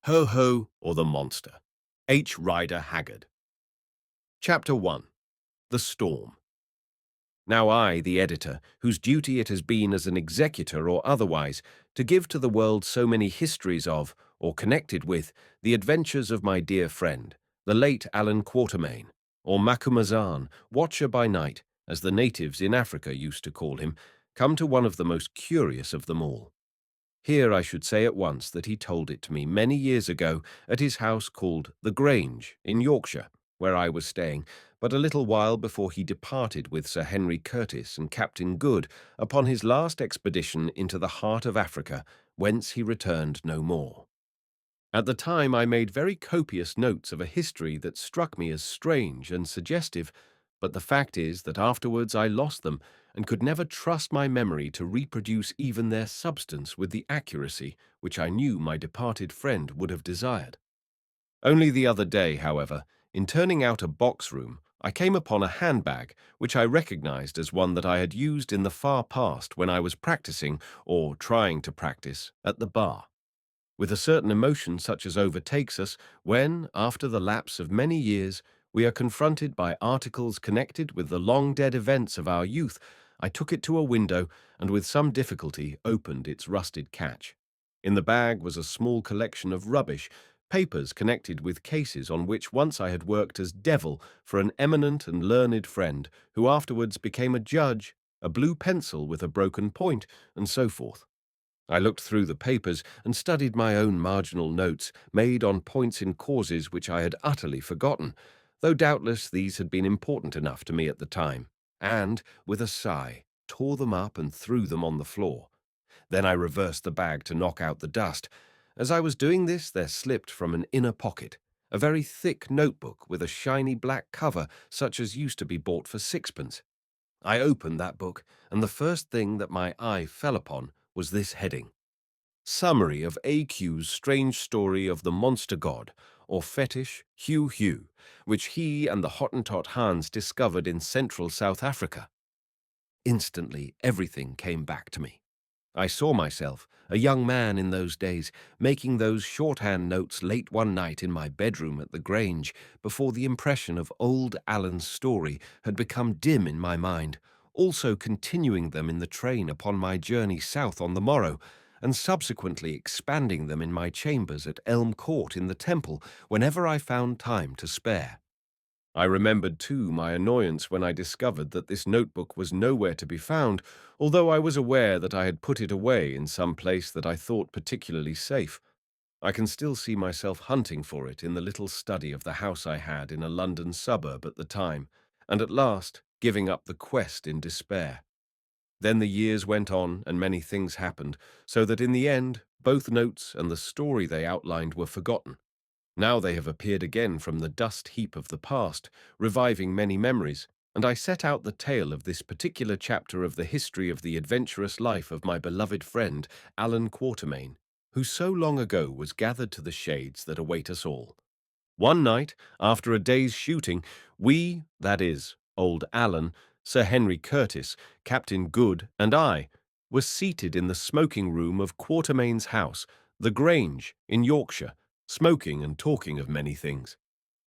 Heu Heu or the Monster. H. Rider Haggard. Chapter 1. The Storm. Now I, the editor, whose duty it has been as an executor or otherwise to give to the world so many histories of, or connected with, the adventures of my dear friend, the late Allan Quatermain, or Macumazahn, Watcher by Night, as the natives in Africa used to call him, come to one of the most curious of them all. Here I should say at once that he told it to me many years ago at his house called the Grange in Yorkshire, where I was staying, but a little while before he departed with Sir Henry Curtis and Captain Good upon his last expedition into the heart of Africa, whence he returned no more. At the time I made very copious notes of a history that struck me as strange and suggestive, but the fact is that afterwards I lost them and could never trust my memory to reproduce even their substance with the accuracy which I knew my departed friend would have desired. Only the other day, however, in turning out a box room, I came upon a handbag which I recognized as one that I had used in the far past when I was practicing, or trying to practice, at the bar. With a certain emotion such as overtakes us when, after the lapse of many years, we are confronted by articles connected with the long-dead events of our youth, I took it to a window and with some difficulty opened its rusted catch. In the bag was a small collection of rubbish, papers connected with cases on which once I had worked as devil for an eminent and learned friend, who afterwards became a judge, a blue pencil with a broken point, and so forth. I looked through the papers and studied my own marginal notes made on points in causes which I had utterly forgotten, though doubtless these had been important enough to me at the time, and, with a sigh, tore them up and threw them on the floor. Then I reversed the bag to knock out the dust. As I was doing this, there slipped from an inner pocket a very thick notebook with a shiny black cover such as used to be bought for sixpence. I opened that book, and the first thing that my eye fell upon was this heading: Summary of A.Q's strange story of the monster god, or fetish, Heu Heu, which he and the Hottentot Hans discovered in central South Africa. Instantly, everything came back to me. I saw myself, a young man in those days, making those shorthand notes late one night in my bedroom at the Grange, before the impression of old Allan's story had become dim in my mind, also continuing them in the train upon my journey south on the morrow, and subsequently expanding them in my chambers at Elm Court in the Temple whenever I found time to spare. I remembered, too, my annoyance when I discovered that this notebook was nowhere to be found, although I was aware that I had put it away in some place that I thought particularly safe. I can still see myself hunting for it in the little study of the house I had in a London suburb at the time, and at last giving up the quest in despair. Then the years went on and many things happened, so that in the end both notes and the story they outlined were forgotten. Now they have appeared again from the dust heap of the past, reviving many memories, and I set out the tale of this particular chapter of the history of the adventurous life of my beloved friend, Allan Quatermain, who so long ago was gathered to the shades that await us all. One night, after a day's shooting, we, that is, old Allan, Sir Henry Curtis, Captain Good, and I, were seated in the smoking room of Quatermain's house, the Grange, in Yorkshire, smoking and talking of many things.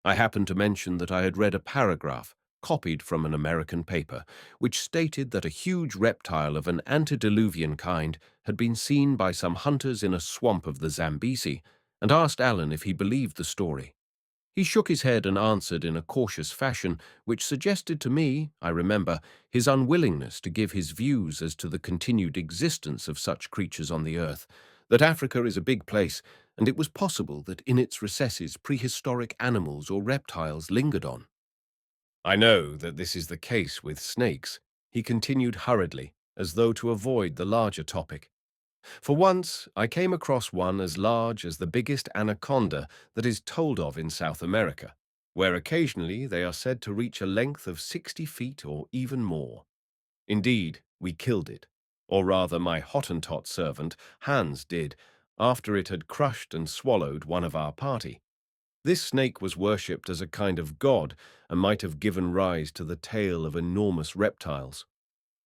I happened to mention that I had read a paragraph, copied from an American paper, which stated that a huge reptile of an antediluvian kind had been seen by some hunters in a swamp of the Zambesi, and asked Allan if he believed the story. He shook his head and answered in a cautious fashion, which suggested to me, I remember, his unwillingness to give his views as to the continued existence of such creatures on the earth, that Africa is a big place, and it was possible that in its recesses prehistoric animals or reptiles lingered on. I know that this is the case with snakes, he continued hurriedly, as though to avoid the larger topic. For once, I came across one as large as the biggest anaconda that is told of in South America, where occasionally they are said to reach a length of 60 feet or even more. Indeed, we killed it, or rather my Hottentot servant, Hans, did, after it had crushed and swallowed one of our party. This snake was worshipped as a kind of god and might have given rise to the tale of enormous reptiles.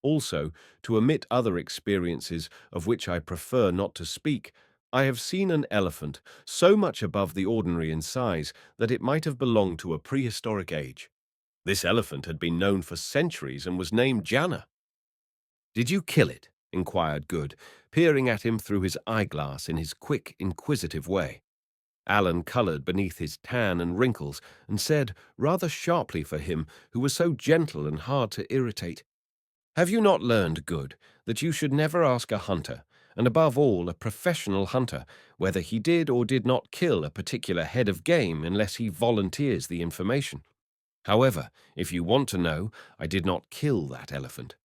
Also, to omit other experiences of which I prefer not to speak, I have seen an elephant so much above the ordinary in size that it might have belonged to a prehistoric age. This elephant had been known for centuries and was named Janna. Did you kill it? Inquired Good, peering at him through his eyeglass in his quick, inquisitive way. Allan coloured beneath his tan and wrinkles and said, rather sharply for him, who was so gentle and hard to irritate, "Have you not learned, Good, that you should never ask a hunter, and above all a professional hunter, whether he did or did not kill a particular head of game unless he volunteers the information? However, if you want to know, I did not kill that elephant.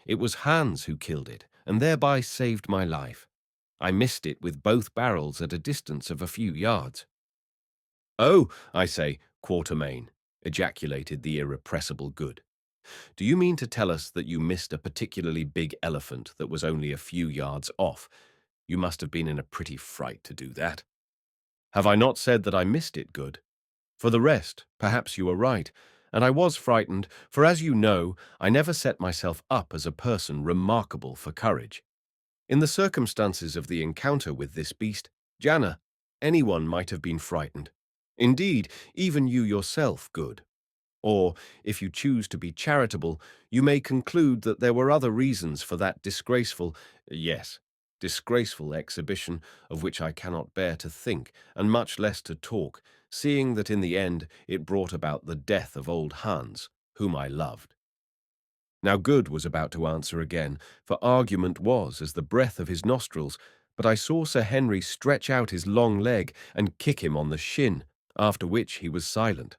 It was Hans who killed it, and thereby saved my life. I missed it with both barrels at a distance of a few yards." "Oh, I say, Quatermain," ejaculated the irrepressible Good. "Do you mean to tell us that you missed a particularly big elephant that was only a few yards off? You must have been in a pretty fright to do that." "Have I not said that I missed it, Good? For the rest, perhaps you are right, and I was frightened, for as you know, I never set myself up as a person remarkable for courage. In the circumstances of the encounter with this beast, Janna, anyone might have been frightened. Indeed, even you yourself, Good. Or, if you choose to be charitable, you may conclude that there were other reasons for that yes, disgraceful exhibition of which I cannot bear to think, and much less to talk, seeing that in the end it brought about the death of old Hans, whom I loved." Now Good was about to answer again, for argument was as the breath of his nostrils, but I saw Sir Henry stretch out his long leg and kick him on the shin, after which he was silent.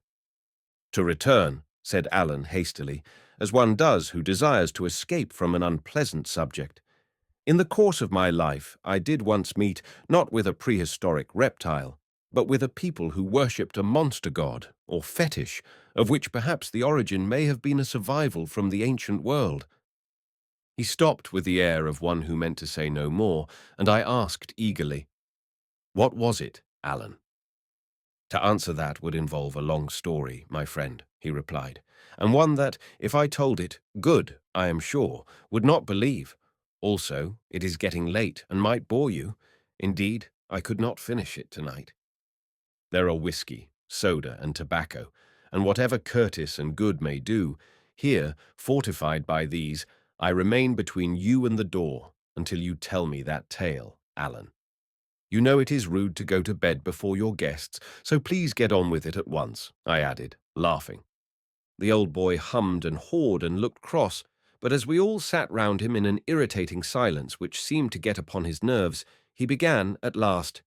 "To return," said Allan hastily, as one does who desires to escape from an unpleasant subject. "In the course of my life, I did once meet, not with a prehistoric reptile, but with a people who worshipped a monster god, or fetish, of which perhaps the origin may have been a survival from the ancient world." He stopped with the air of one who meant to say no more, and I asked eagerly, "What was it, Allan?" "To answer that would involve a long story, my friend," he replied, "and one that, if I told it, Good, I am sure, would not believe. Also, it is getting late and might bore you. Indeed, I could not finish it tonight. There are whiskey, soda, and tobacco, and whatever Curtis and Good may do, here, fortified by these, I remain between you and the door until you tell me that tale, Allan. You know it is rude to go to bed before your guests, so please get on with it at once," I added, laughing. The old boy hummed and hawed and looked cross, but as we all sat round him in an irritating silence which seemed to get upon his nerves, he began at last,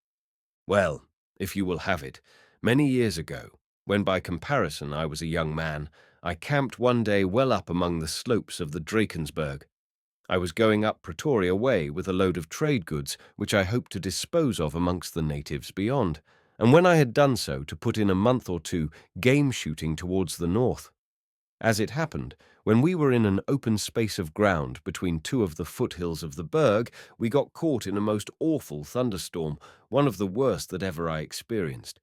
"Well, if you will have it, many years ago, when by comparison I was a young man, I camped one day well up among the slopes of the Drakensberg. I was going up Pretoria Way with a load of trade goods which I hoped to dispose of amongst the natives beyond, and when I had done so, to put in a month or two game shooting towards the north. As it happened, when we were in an open space of ground between two of the foothills of the Berg, we got caught in a most awful thunderstorm, one of the worst that ever I experienced.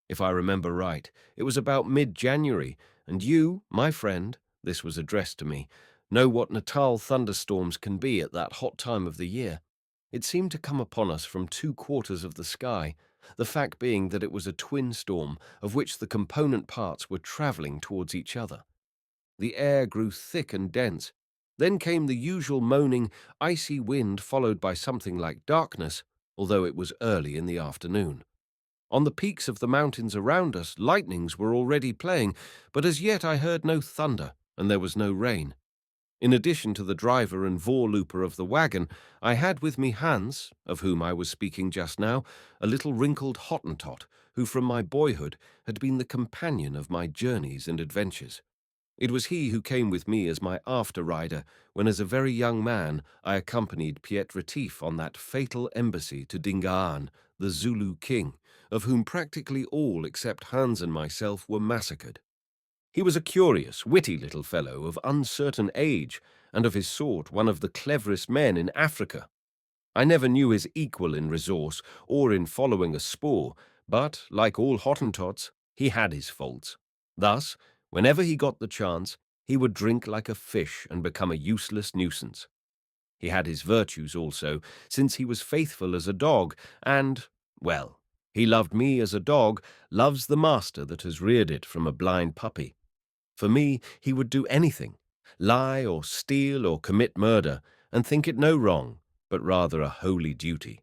If I remember right, it was about mid-January, and you, my friend," this was addressed to me, "know what Natal thunderstorms can be at that hot time of the year. It seemed to come upon us from two quarters of the sky, the fact being that it was a twin storm of which the component parts were travelling towards each other. The air grew thick and dense. Then came the usual moaning, icy wind, followed by something like darkness, although it was early in the afternoon. On the peaks of the mountains around us, lightnings were already playing, but as yet I heard no thunder, and there was no rain. In addition to the driver and voorlooper of the wagon, I had with me Hans, of whom I was speaking just now, a little wrinkled Hottentot, who from my boyhood had been the companion of my journeys and adventures. It was he who came with me as my after-rider when as a very young man I accompanied Piet Retief on that fatal embassy to Dingaan, the Zulu king, of whom practically all except Hans and myself were massacred. He was a curious, witty little fellow of uncertain age, and of his sort one of the cleverest men in Africa. I never knew his equal in resource or in following a spoor, but, like all Hottentots, he had his faults. Thus, whenever he got the chance, he would drink like a fish and become a useless nuisance. He had his virtues also, since he was faithful as a dog, and, well, he loved me as a dog loves the master that has reared it from a blind puppy. For me, he would do anything, lie or steal or commit murder, and think it no wrong, but rather a holy duty.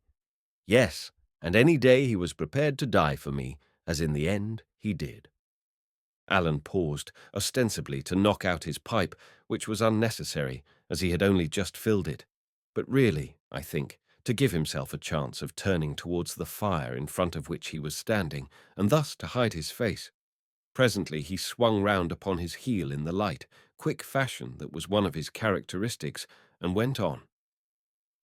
Yes, and any day he was prepared to die for me, as in the end he did. Allan paused, ostensibly to knock out his pipe, which was unnecessary, as he had only just filled it, but really, I think, to give himself a chance of turning towards the fire in front of which he was standing, and thus to hide his face. Presently he swung round upon his heel in the light, quick fashion that was one of his characteristics, and went on.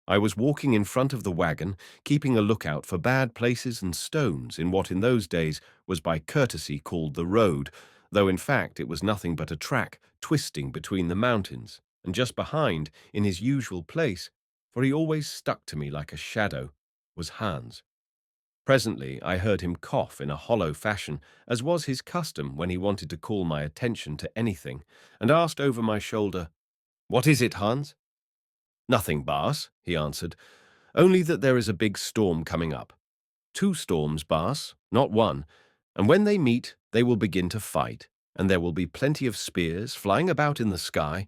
I was walking in front of the wagon, keeping a lookout for bad places and stones in what in those days was by courtesy called the road, though in fact it was nothing but a track twisting between the mountains, and just behind, in his usual place, for he always stuck to me like a shadow, was Hans. Presently I heard him cough in a hollow fashion, as was his custom when he wanted to call my attention to anything, and asked over my shoulder, "What is it, Hans?" "Nothing, Baas," he answered, "only that there is a big storm coming up. 2 storms, Baas, not one, and when they meet they will begin to fight, and there will be plenty of spears flying about in the sky,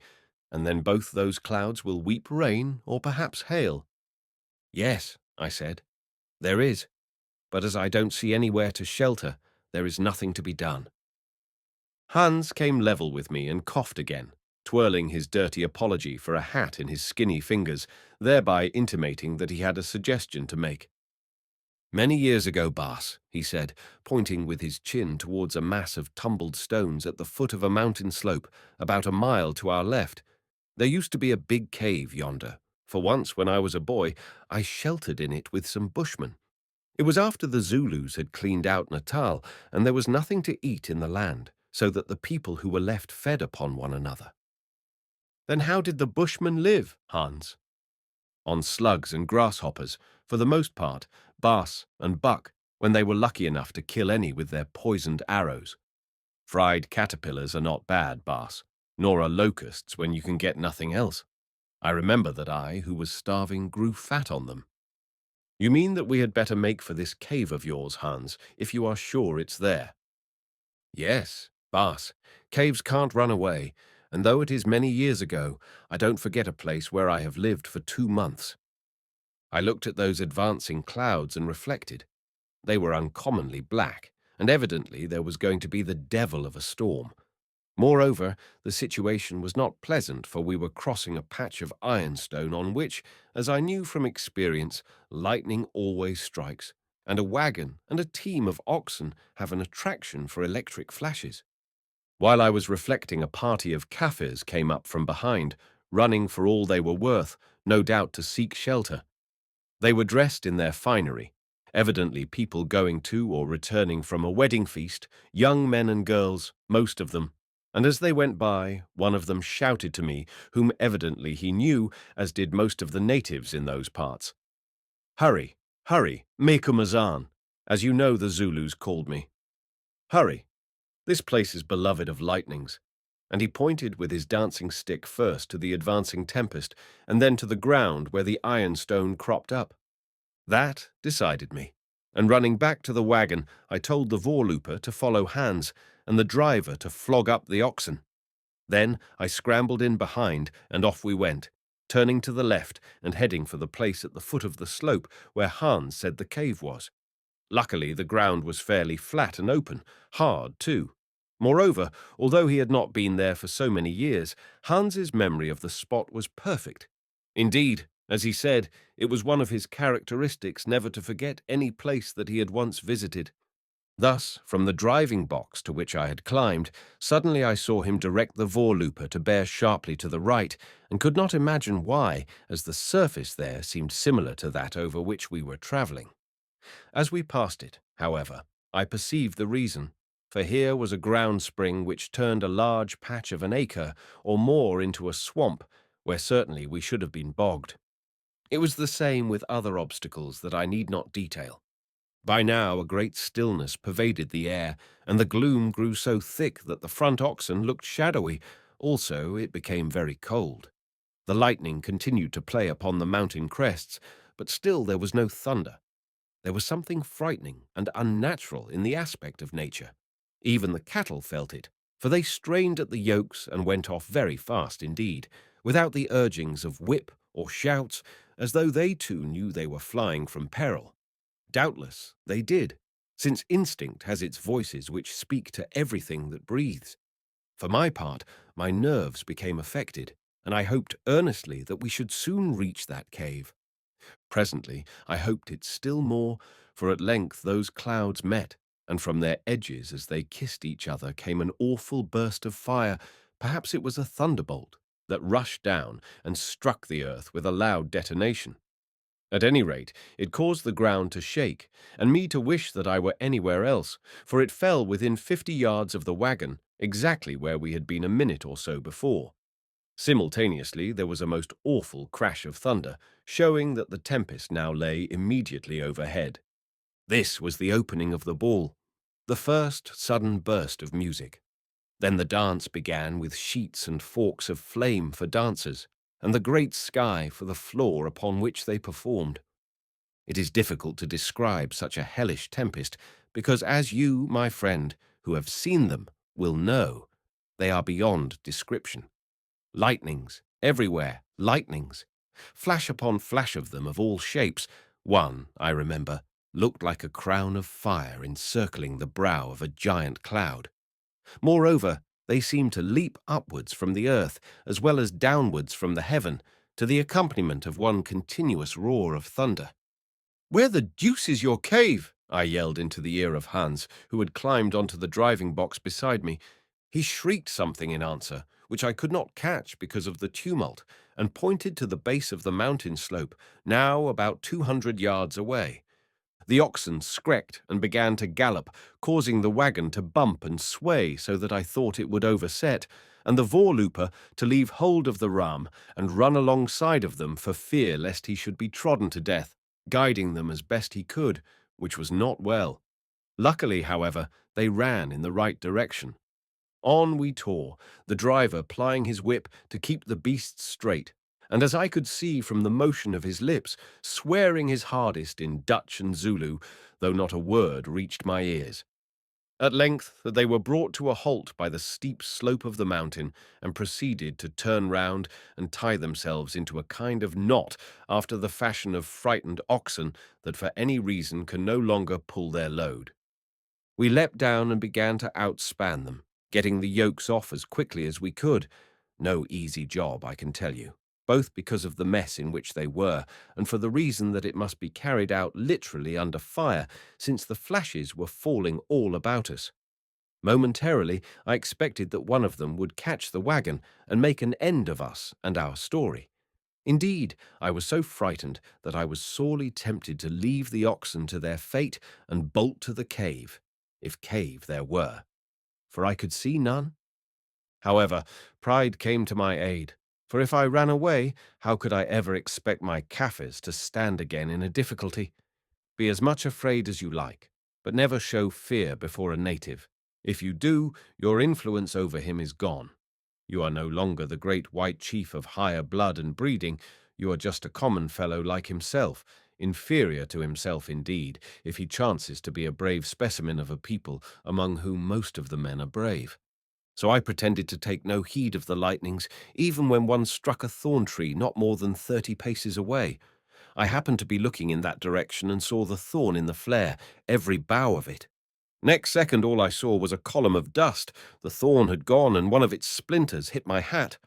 and then both those clouds will weep rain or perhaps hail." "Yes," I said, "there is, but as I don't see anywhere to shelter, there is nothing to be done." Hans came level with me and coughed again, twirling his dirty apology for a hat in his skinny fingers, thereby intimating that he had a suggestion to make. "Many years ago, Baas," he said, pointing with his chin towards a mass of tumbled stones at the foot of a mountain slope about a mile to our left, "there used to be a big cave yonder, for once when I was a boy I sheltered in it with some bushmen. It was after the Zulus had cleaned out Natal, and there was nothing to eat in the land, so that the people who were left fed upon one another." "Then how did the Bushmen live, Hans?" "On slugs and grasshoppers, for the most part, bass and buck, when they were lucky enough to kill any with their poisoned arrows. Fried caterpillars are not bad, Baas, nor are locusts when you can get nothing else. I remember that I, who was starving, grew fat on them." "You mean that we had better make for this cave of yours, Hans, if you are sure it's there?" "Yes, Baas, caves can't run away, and though it is many years ago, I don't forget a place where I have lived for 2 months. I looked at those advancing clouds and reflected. They were uncommonly black, and evidently there was going to be the devil of a storm. Moreover, the situation was not pleasant, for we were crossing a patch of ironstone on which, as I knew from experience, lightning always strikes, and a wagon and a team of oxen have an attraction for electric flashes. While I was reflecting, a party of Kaffirs came up from behind, running for all they were worth, no doubt to seek shelter. They were dressed in their finery, evidently people going to or returning from a wedding feast, young men and girls, most of them, and as they went by, one of them shouted to me, whom evidently he knew, as did most of the natives in those parts, "Hurry, hurry, Macumazahn, as you know the Zulus called me. Hurry, this place is beloved of lightnings." And he pointed with his dancing stick first to the advancing tempest, and then to the ground where the ironstone cropped up. That decided me, and running back to the wagon, I told the voorlooper to follow Hans, and the driver to flog up the oxen. Then I scrambled in behind, and off we went, turning to the left and heading for the place at the foot of the slope where Hans said the cave was. Luckily, the ground was fairly flat and open, hard too. Moreover, although he had not been there for so many years, Hans's memory of the spot was perfect. Indeed, as he said, it was one of his characteristics never to forget any place that he had once visited. Thus, from the driving box to which I had climbed, suddenly I saw him direct the voorlooper to bear sharply to the right, and could not imagine why, as the surface there seemed similar to that over which we were travelling. As we passed it, however, I perceived the reason, for here was a ground spring which turned a large patch of an acre or more into a swamp, where certainly we should have been bogged. It was the same with other obstacles that I need not detail. By now a great stillness pervaded the air, and the gloom grew so thick that the front oxen looked shadowy. Also, it became very cold. The lightning continued to play upon the mountain crests, but still there was no thunder. There was something frightening and unnatural in the aspect of nature. Even the cattle felt it, for they strained at the yokes and went off very fast indeed, without the urgings of whip or shouts, as though they too knew they were flying from peril. Doubtless they did, since instinct has its voices which speak to everything that breathes. For my part, my nerves became affected, and I hoped earnestly that we should soon reach that cave. Presently I hoped it still more, for at length those clouds met, and from their edges as they kissed each other came an awful burst of fire. Perhaps it was a thunderbolt that rushed down and struck the earth with a loud detonation. At any rate, it caused the ground to shake, and me to wish that I were anywhere else, for it fell within 50 yards of the wagon, exactly where we had been a minute or so before. Simultaneously, there was a most awful crash of thunder, showing that the tempest now lay immediately overhead. This was the opening of the ball, the first sudden burst of music. Then the dance began with sheets and forks of flame for dancers, and the great sky for the floor upon which they performed. It is difficult to describe such a hellish tempest, because as you, my friend, who have seen them, will know, they are beyond description. Lightnings, everywhere, lightnings. Flash upon flash of them of all shapes. One, I remember, looked like a crown of fire encircling the brow of a giant cloud. Moreover, they seemed to leap upwards from the earth, as well as downwards from the heaven, to the accompaniment of one continuous roar of thunder. "Where the deuce is your cave?" I yelled into the ear of Hans, who had climbed onto the driving box beside me. He shrieked something in answer, which I could not catch because of the tumult, and pointed to the base of the mountain slope, now about 200 yards away. The oxen skrecked and began to gallop, causing the wagon to bump and sway so that I thought it would overset, and the voorlooper to leave hold of the ram and run alongside of them for fear lest he should be trodden to death, guiding them as best he could, which was not well. Luckily, however, they ran in the right direction. On we tore, the driver plying his whip to keep the beasts straight, and as I could see from the motion of his lips, swearing his hardest in Dutch and Zulu, though not a word reached my ears. At length they were brought to a halt by the steep slope of the mountain, and proceeded to turn round and tie themselves into a kind of knot after the fashion of frightened oxen that for any reason can no longer pull their load. We leapt down and began to outspan them, getting the yokes off as quickly as we could. No easy job, I can tell you, both because of the mess in which they were, and for the reason that it must be carried out literally under fire, since the flashes were falling all about us. Momentarily, I expected that one of them would catch the wagon and make an end of us and our story. Indeed, I was so frightened that I was sorely tempted to leave the oxen to their fate and bolt to the cave, if cave there were, for I could see none. However, pride came to my aid, for if I ran away, how could I ever expect my Kaffirs to stand again in a difficulty? Be as much afraid as you like, but never show fear before a native. If you do, your influence over him is gone. You are no longer the great white chief of higher blood and breeding. You are just a common fellow like himself, inferior to himself indeed, if he chances to be a brave specimen of a people among whom most of the men are brave. So I pretended to take no heed of the lightnings, even when one struck a thorn tree not more than 30 paces away. I happened to be looking in that direction and saw the thorn in the flare, every bough of it. Next second all I saw was a column of dust. The thorn had gone, and one of its splinters hit my hat.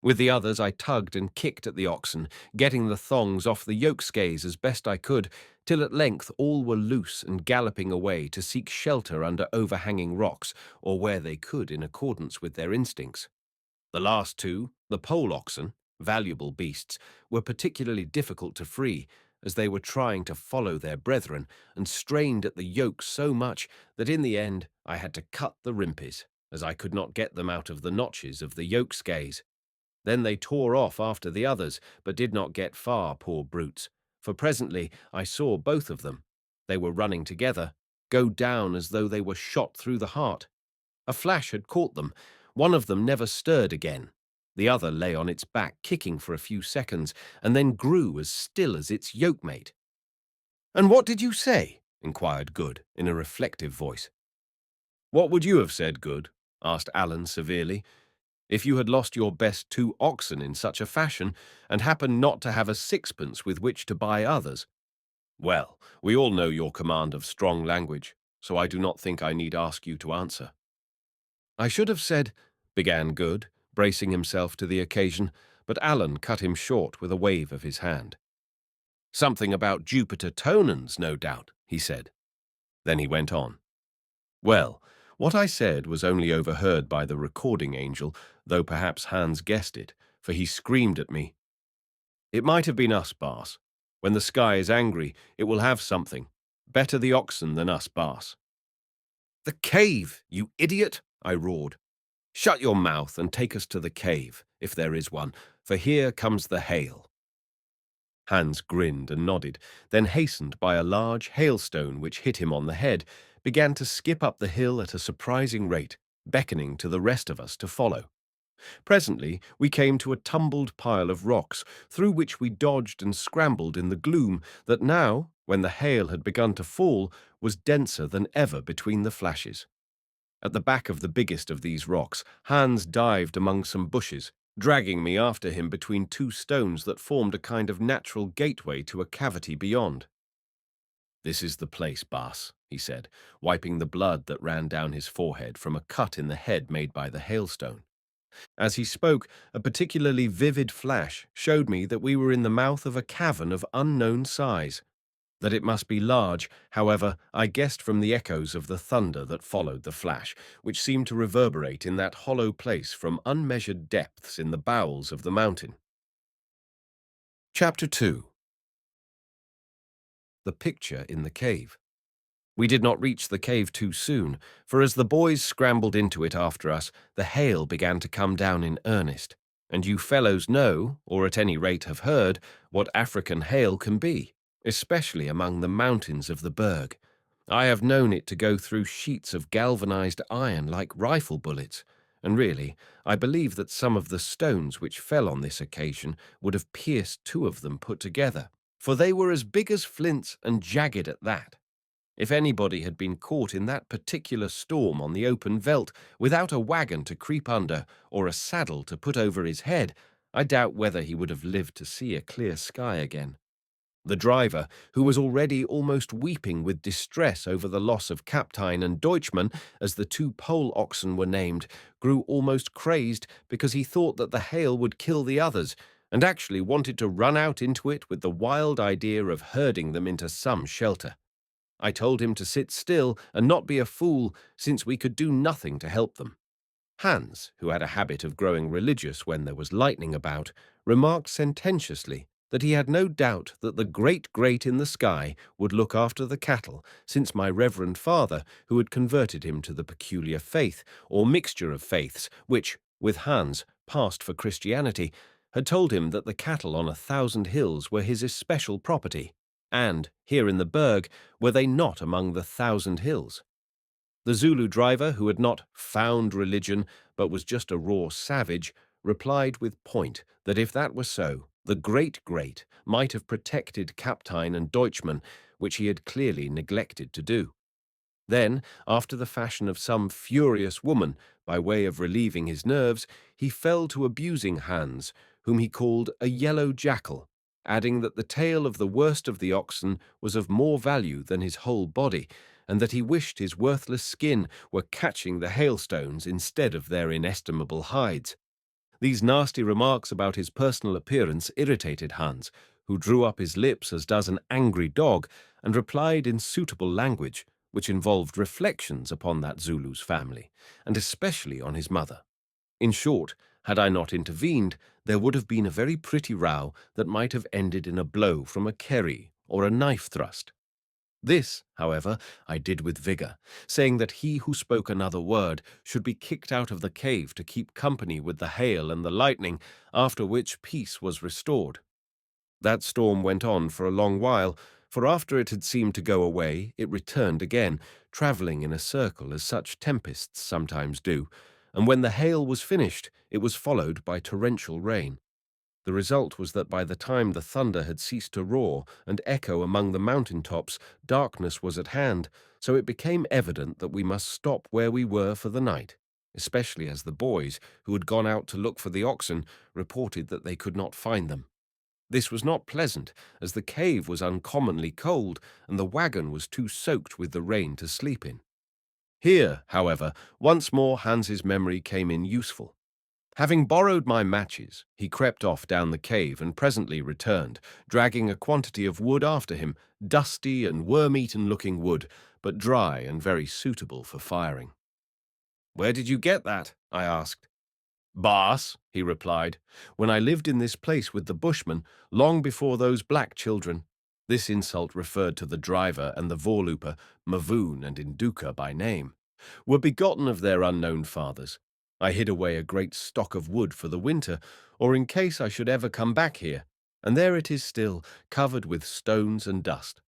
With the others I tugged and kicked at the oxen, getting the thongs off the yoke scales as best I could, till at length all were loose and galloping away to seek shelter under overhanging rocks, or where they could in accordance with their instincts. The last two, the pole oxen, valuable beasts, were particularly difficult to free, as they were trying to follow their brethren, and strained at the yoke so much that in the end I had to cut the rimpis, as I could not get them out of the notches of the yoke scales. Then they tore off after the others, but did not get far, poor brutes, for presently I saw both of them. They were running together, go down as though they were shot through the heart. A flash had caught them. One of them never stirred again. The other lay on its back, kicking for a few seconds, and then grew as still as its yokemate. "And what did you say?" inquired Good, in a reflective voice. "What would you have said, Good?" asked Allan severely, "if you had lost your best 2 oxen in such a fashion, and happened not to have a sixpence with which to buy others? Well, we all know your command of strong language, so I do not think I need ask you to answer." "I should have said," began Good, bracing himself to the occasion, but Allan cut him short with a wave of his hand. "Something about Jupiter Tonans, no doubt," he said. Then he went on. "Well, what I said was only overheard by the recording angel, though perhaps Hans guessed it, for he screamed at me. 'It might have been us, Baas. When the sky is angry, it will have something. Better the oxen than us, Baas.' 'The cave, you idiot!' I roared. 'Shut your mouth and take us to the cave, if there is one, for here comes the hail.' Hans grinned and nodded, then hastened by a large hailstone which hit him on the head, began to skip up the hill at a surprising rate, beckoning to the rest of us to follow. Presently we came to a tumbled pile of rocks, through which we dodged and scrambled in the gloom that now, when the hail had begun to fall, was denser than ever between the flashes. At the back of the biggest of these rocks, Hans dived among some bushes, dragging me after him between 2 stones that formed a kind of natural gateway to a cavity beyond. "This is the place, Baas," he said, wiping the blood that ran down his forehead from a cut in the head made by the hailstone. As he spoke, a particularly vivid flash showed me that we were in the mouth of a cavern of unknown size. That it must be large, however, I guessed from the echoes of the thunder that followed the flash, which seemed to reverberate in that hollow place from unmeasured depths in the bowels of the mountain. Chapter 2. The Picture in the Cave. We did not reach the cave too soon, for as the boys scrambled into it after us, the hail began to come down in earnest, and you fellows know, or at any rate have heard, what African hail can be, especially among the mountains of the Berg. I have known it to go through sheets of galvanized iron like rifle bullets, and really, I believe that some of the stones which fell on this occasion would have pierced 2 of them put together, for they were as big as flints and jagged at that. If anybody had been caught in that particular storm on the open veldt without a wagon to creep under or a saddle to put over his head, I doubt whether he would have lived to see a clear sky again. The driver, who was already almost weeping with distress over the loss of Kaptein and Deutschmann, as the 2 pole oxen were named, grew almost crazed because he thought that the hail would kill the others, and actually wanted to run out into it with the wild idea of herding them into some shelter. I told him to sit still and not be a fool, since we could do nothing to help them. Hans, who had a habit of growing religious when there was lightning about, remarked sententiously that he had no doubt that the great great in the sky would look after the cattle, since my reverend father, who had converted him to the peculiar faith, or mixture of faiths, which, with Hans, passed for Christianity, had told him that the cattle on 1,000 hills were his especial property, and, here in the Berg, were they not among the 1,000 hills? The Zulu driver, who had not found religion, but was just a raw savage, replied with point that if that were so, the great-great might have protected Kaptein and Deutschmann, which he had clearly neglected to do. Then, after the fashion of some furious woman, by way of relieving his nerves, he fell to abusing Hans, whom he called a yellow jackal, adding that the tail of the worst of the oxen was of more value than his whole body, and that he wished his worthless skin were catching the hailstones instead of their inestimable hides. These nasty remarks about his personal appearance irritated Hans, who drew up his lips as does an angry dog, and replied in suitable language, which involved reflections upon that Zulu's family, and especially on his mother. In short, had I not intervened, there would have been a very pretty row that might have ended in a blow from a kerry or a knife thrust. This, however, I did with vigor, saying that he who spoke another word should be kicked out of the cave to keep company with the hail and the lightning, after which peace was restored. That storm went on for a long while, for after it had seemed to go away, it returned again, travelling in a circle as such tempests sometimes do, and when the hail was finished, it was followed by torrential rain. The result was that by the time the thunder had ceased to roar and echo among the mountain tops, darkness was at hand, so it became evident that we must stop where we were for the night, especially as the boys, who had gone out to look for the oxen, reported that they could not find them. This was not pleasant, as the cave was uncommonly cold and the wagon was too soaked with the rain to sleep in. Here, however, once more Hans's memory came in useful. Having borrowed my matches, he crept off down the cave and presently returned, dragging a quantity of wood after him, dusty and worm-eaten looking wood, but dry and very suitable for firing. "Where did you get that?" I asked. "Baas," he replied, "when I lived in this place with the bushmen, long before those black children." This insult referred to the driver and the voorlooper, Mavoon and Induka by name, were begotten of their unknown fathers. I hid away a great stock of wood for the winter, or in case I should ever come back here, and there it is still, covered with stones and dust.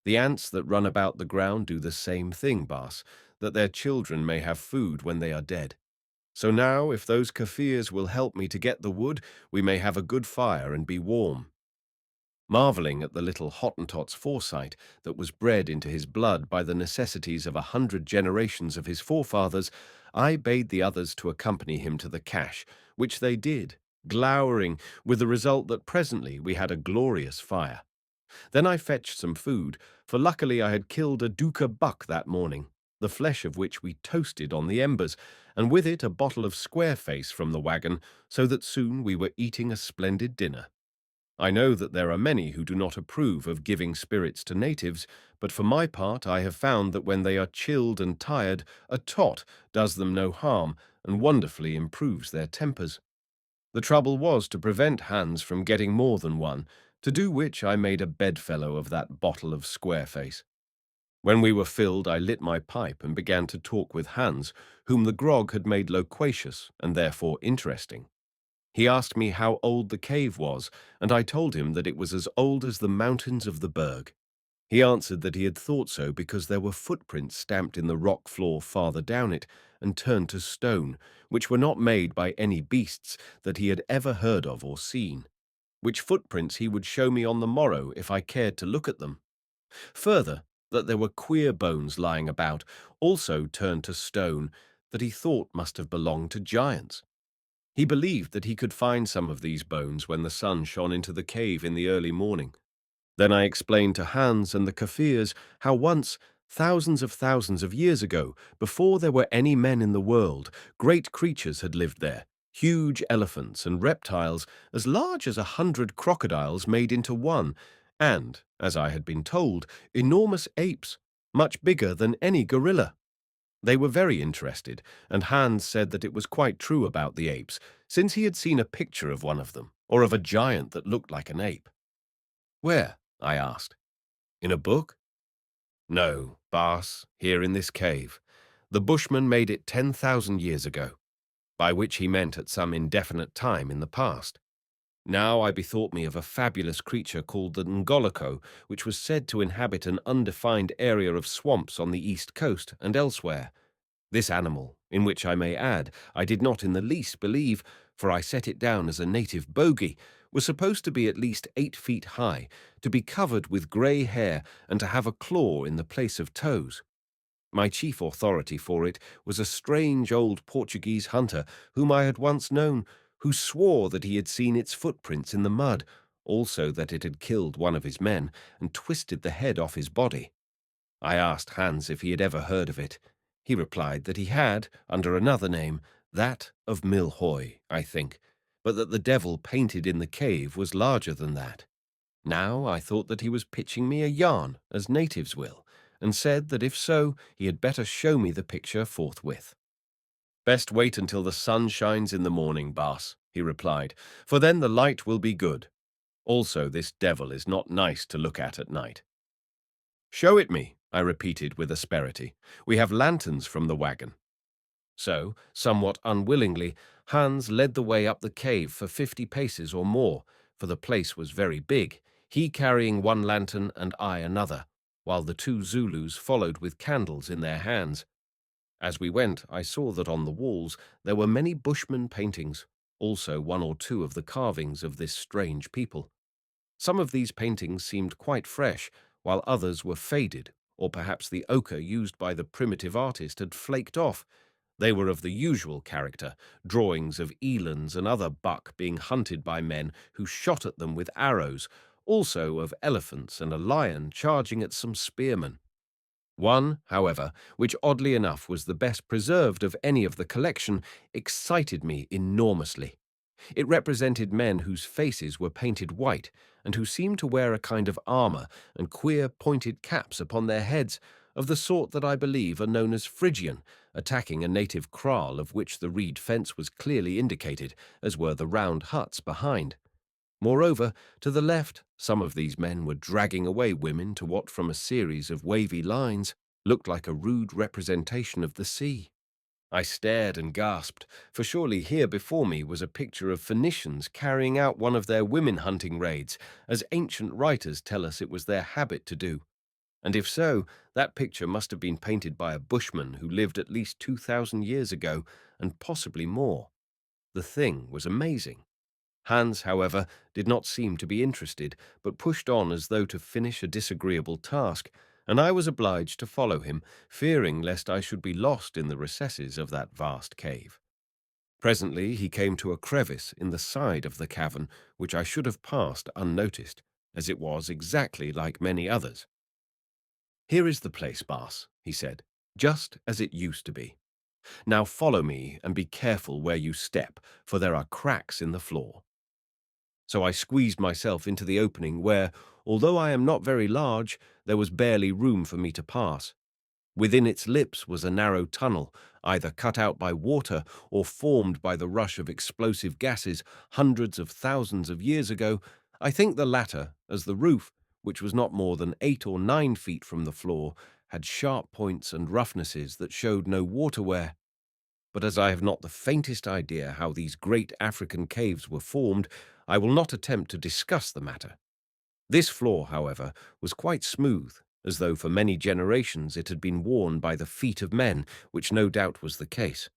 The ants that run about the ground do the same thing, Baas, that their children may have food when they are dead. So now, if those Kaffirs will help me to get the wood, we may have a good fire and be warm." Marvelling at the little Hottentot's foresight that was bred into his blood by the necessities of 100 generations of his forefathers, I bade the others to accompany him to the cache, which they did, glowering, with the result that presently we had a glorious fire. Then I fetched some food, for luckily I had killed a duca buck that morning, the flesh of which we toasted on the embers, and with it a bottle of square-face from the wagon, so that soon we were eating a splendid dinner. I know that there are many who do not approve of giving spirits to natives, but for my part I have found that when they are chilled and tired, a tot does them no harm and wonderfully improves their tempers. The trouble was to prevent Hans from getting more than one, to do which I made a bedfellow of that bottle of square-face. When we were filled, I lit my pipe and began to talk with Hans, whom the grog had made loquacious and therefore interesting. He asked me how old the cave was, and I told him that it was as old as the mountains of the Berg. He answered that he had thought so because there were footprints stamped in the rock floor farther down it and turned to stone, which were not made by any beasts that he had ever heard of or seen, which footprints he would show me on the morrow if I cared to look at them. Further, that there were queer bones lying about, also turned to stone, that he thought must have belonged to giants. He believed that he could find some of these bones when the sun shone into the cave in the early morning. Then I explained to Hans and the Kaffirs how once, thousands of years ago, before there were any men in the world, great creatures had lived there, huge elephants and reptiles as large as 100 crocodiles made into one, and, as I had been told, enormous apes, much bigger than any gorilla. They were very interested, and Hans said that it was quite true about the apes, since he had seen a picture of one of them, or of a giant that looked like an ape. "Where?" I asked. "In a book?" "No, Baas, here in this cave. The Bushman made it 10,000 years ago," by which he meant at some indefinite time in the past. Now I bethought me of a fabulous creature called the Ngoloko, which was said to inhabit an undefined area of swamps on the east coast and elsewhere. This animal, in which I may add, I did not in the least believe, for I set it down as a native bogey, was supposed to be at least 8 feet high, to be covered with grey hair, and to have a claw in the place of toes. My chief authority for it was a strange old Portuguese hunter whom I had once known, who swore that he had seen its footprints in the mud, also that it had killed one of his men and twisted the head off his body. I asked Hans if he had ever heard of it. He replied that he had, under another name, that of Milhoy, I think, but that the devil painted in the cave was larger than that. Now I thought that he was pitching me a yarn, as natives will, and said that if so, he had better show me the picture forthwith. "Best wait until the sun shines in the morning, Baas," he replied, "for then the light will be good. Also, this devil is not nice to look at night." "Show it me," I repeated with asperity. "We have lanterns from the wagon." So, somewhat unwillingly, Hans led the way up the cave for 50 paces or more, for the place was very big, he carrying one lantern and I another, while the 2 Zulus followed with candles in their hands. As we went, I saw that on the walls there were many Bushman paintings, also one or two of the carvings of this strange people. Some of these paintings seemed quite fresh, while others were faded, or perhaps the ochre used by the primitive artist had flaked off. They were of the usual character, drawings of elands and other buck being hunted by men who shot at them with arrows, also of elephants and a lion charging at some spearmen. One, however, which oddly enough was the best preserved of any of the collection, excited me enormously. It represented men whose faces were painted white and who seemed to wear a kind of armor and queer pointed caps upon their heads, of the sort that I believe are known as Phrygian, attacking a native kraal of which the reed fence was clearly indicated, as were the round huts behind. Moreover, to the left, some of these men were dragging away women to what, from a series of wavy lines, looked like a rude representation of the sea. I stared and gasped, for surely here before me was a picture of Phoenicians carrying out one of their women-hunting raids, as ancient writers tell us it was their habit to do. And if so, that picture must have been painted by a bushman who lived at least 2,000 years ago, and possibly more. The thing was amazing. Hans, however, did not seem to be interested, but pushed on as though to finish a disagreeable task, and I was obliged to follow him, fearing lest I should be lost in the recesses of that vast cave. Presently he came to a crevice in the side of the cavern, which I should have passed unnoticed, as it was exactly like many others. "Here is the place, Baas," he said, "just as it used to be. Now follow me and be careful where you step, for there are cracks in the floor." So I squeezed myself into the opening where, although I am not very large, there was barely room for me to pass. Within its lips was a narrow tunnel, either cut out by water or formed by the rush of explosive gases hundreds of thousands of years ago. I think the latter, as the roof, which was not more than 8 or 9 feet from the floor, had sharp points and roughnesses that showed no waterware. But as I have not the faintest idea how these great African caves were formed, I will not attempt to discuss the matter. This floor, however, was quite smooth, as though for many generations it had been worn by the feet of men, which no doubt was the case.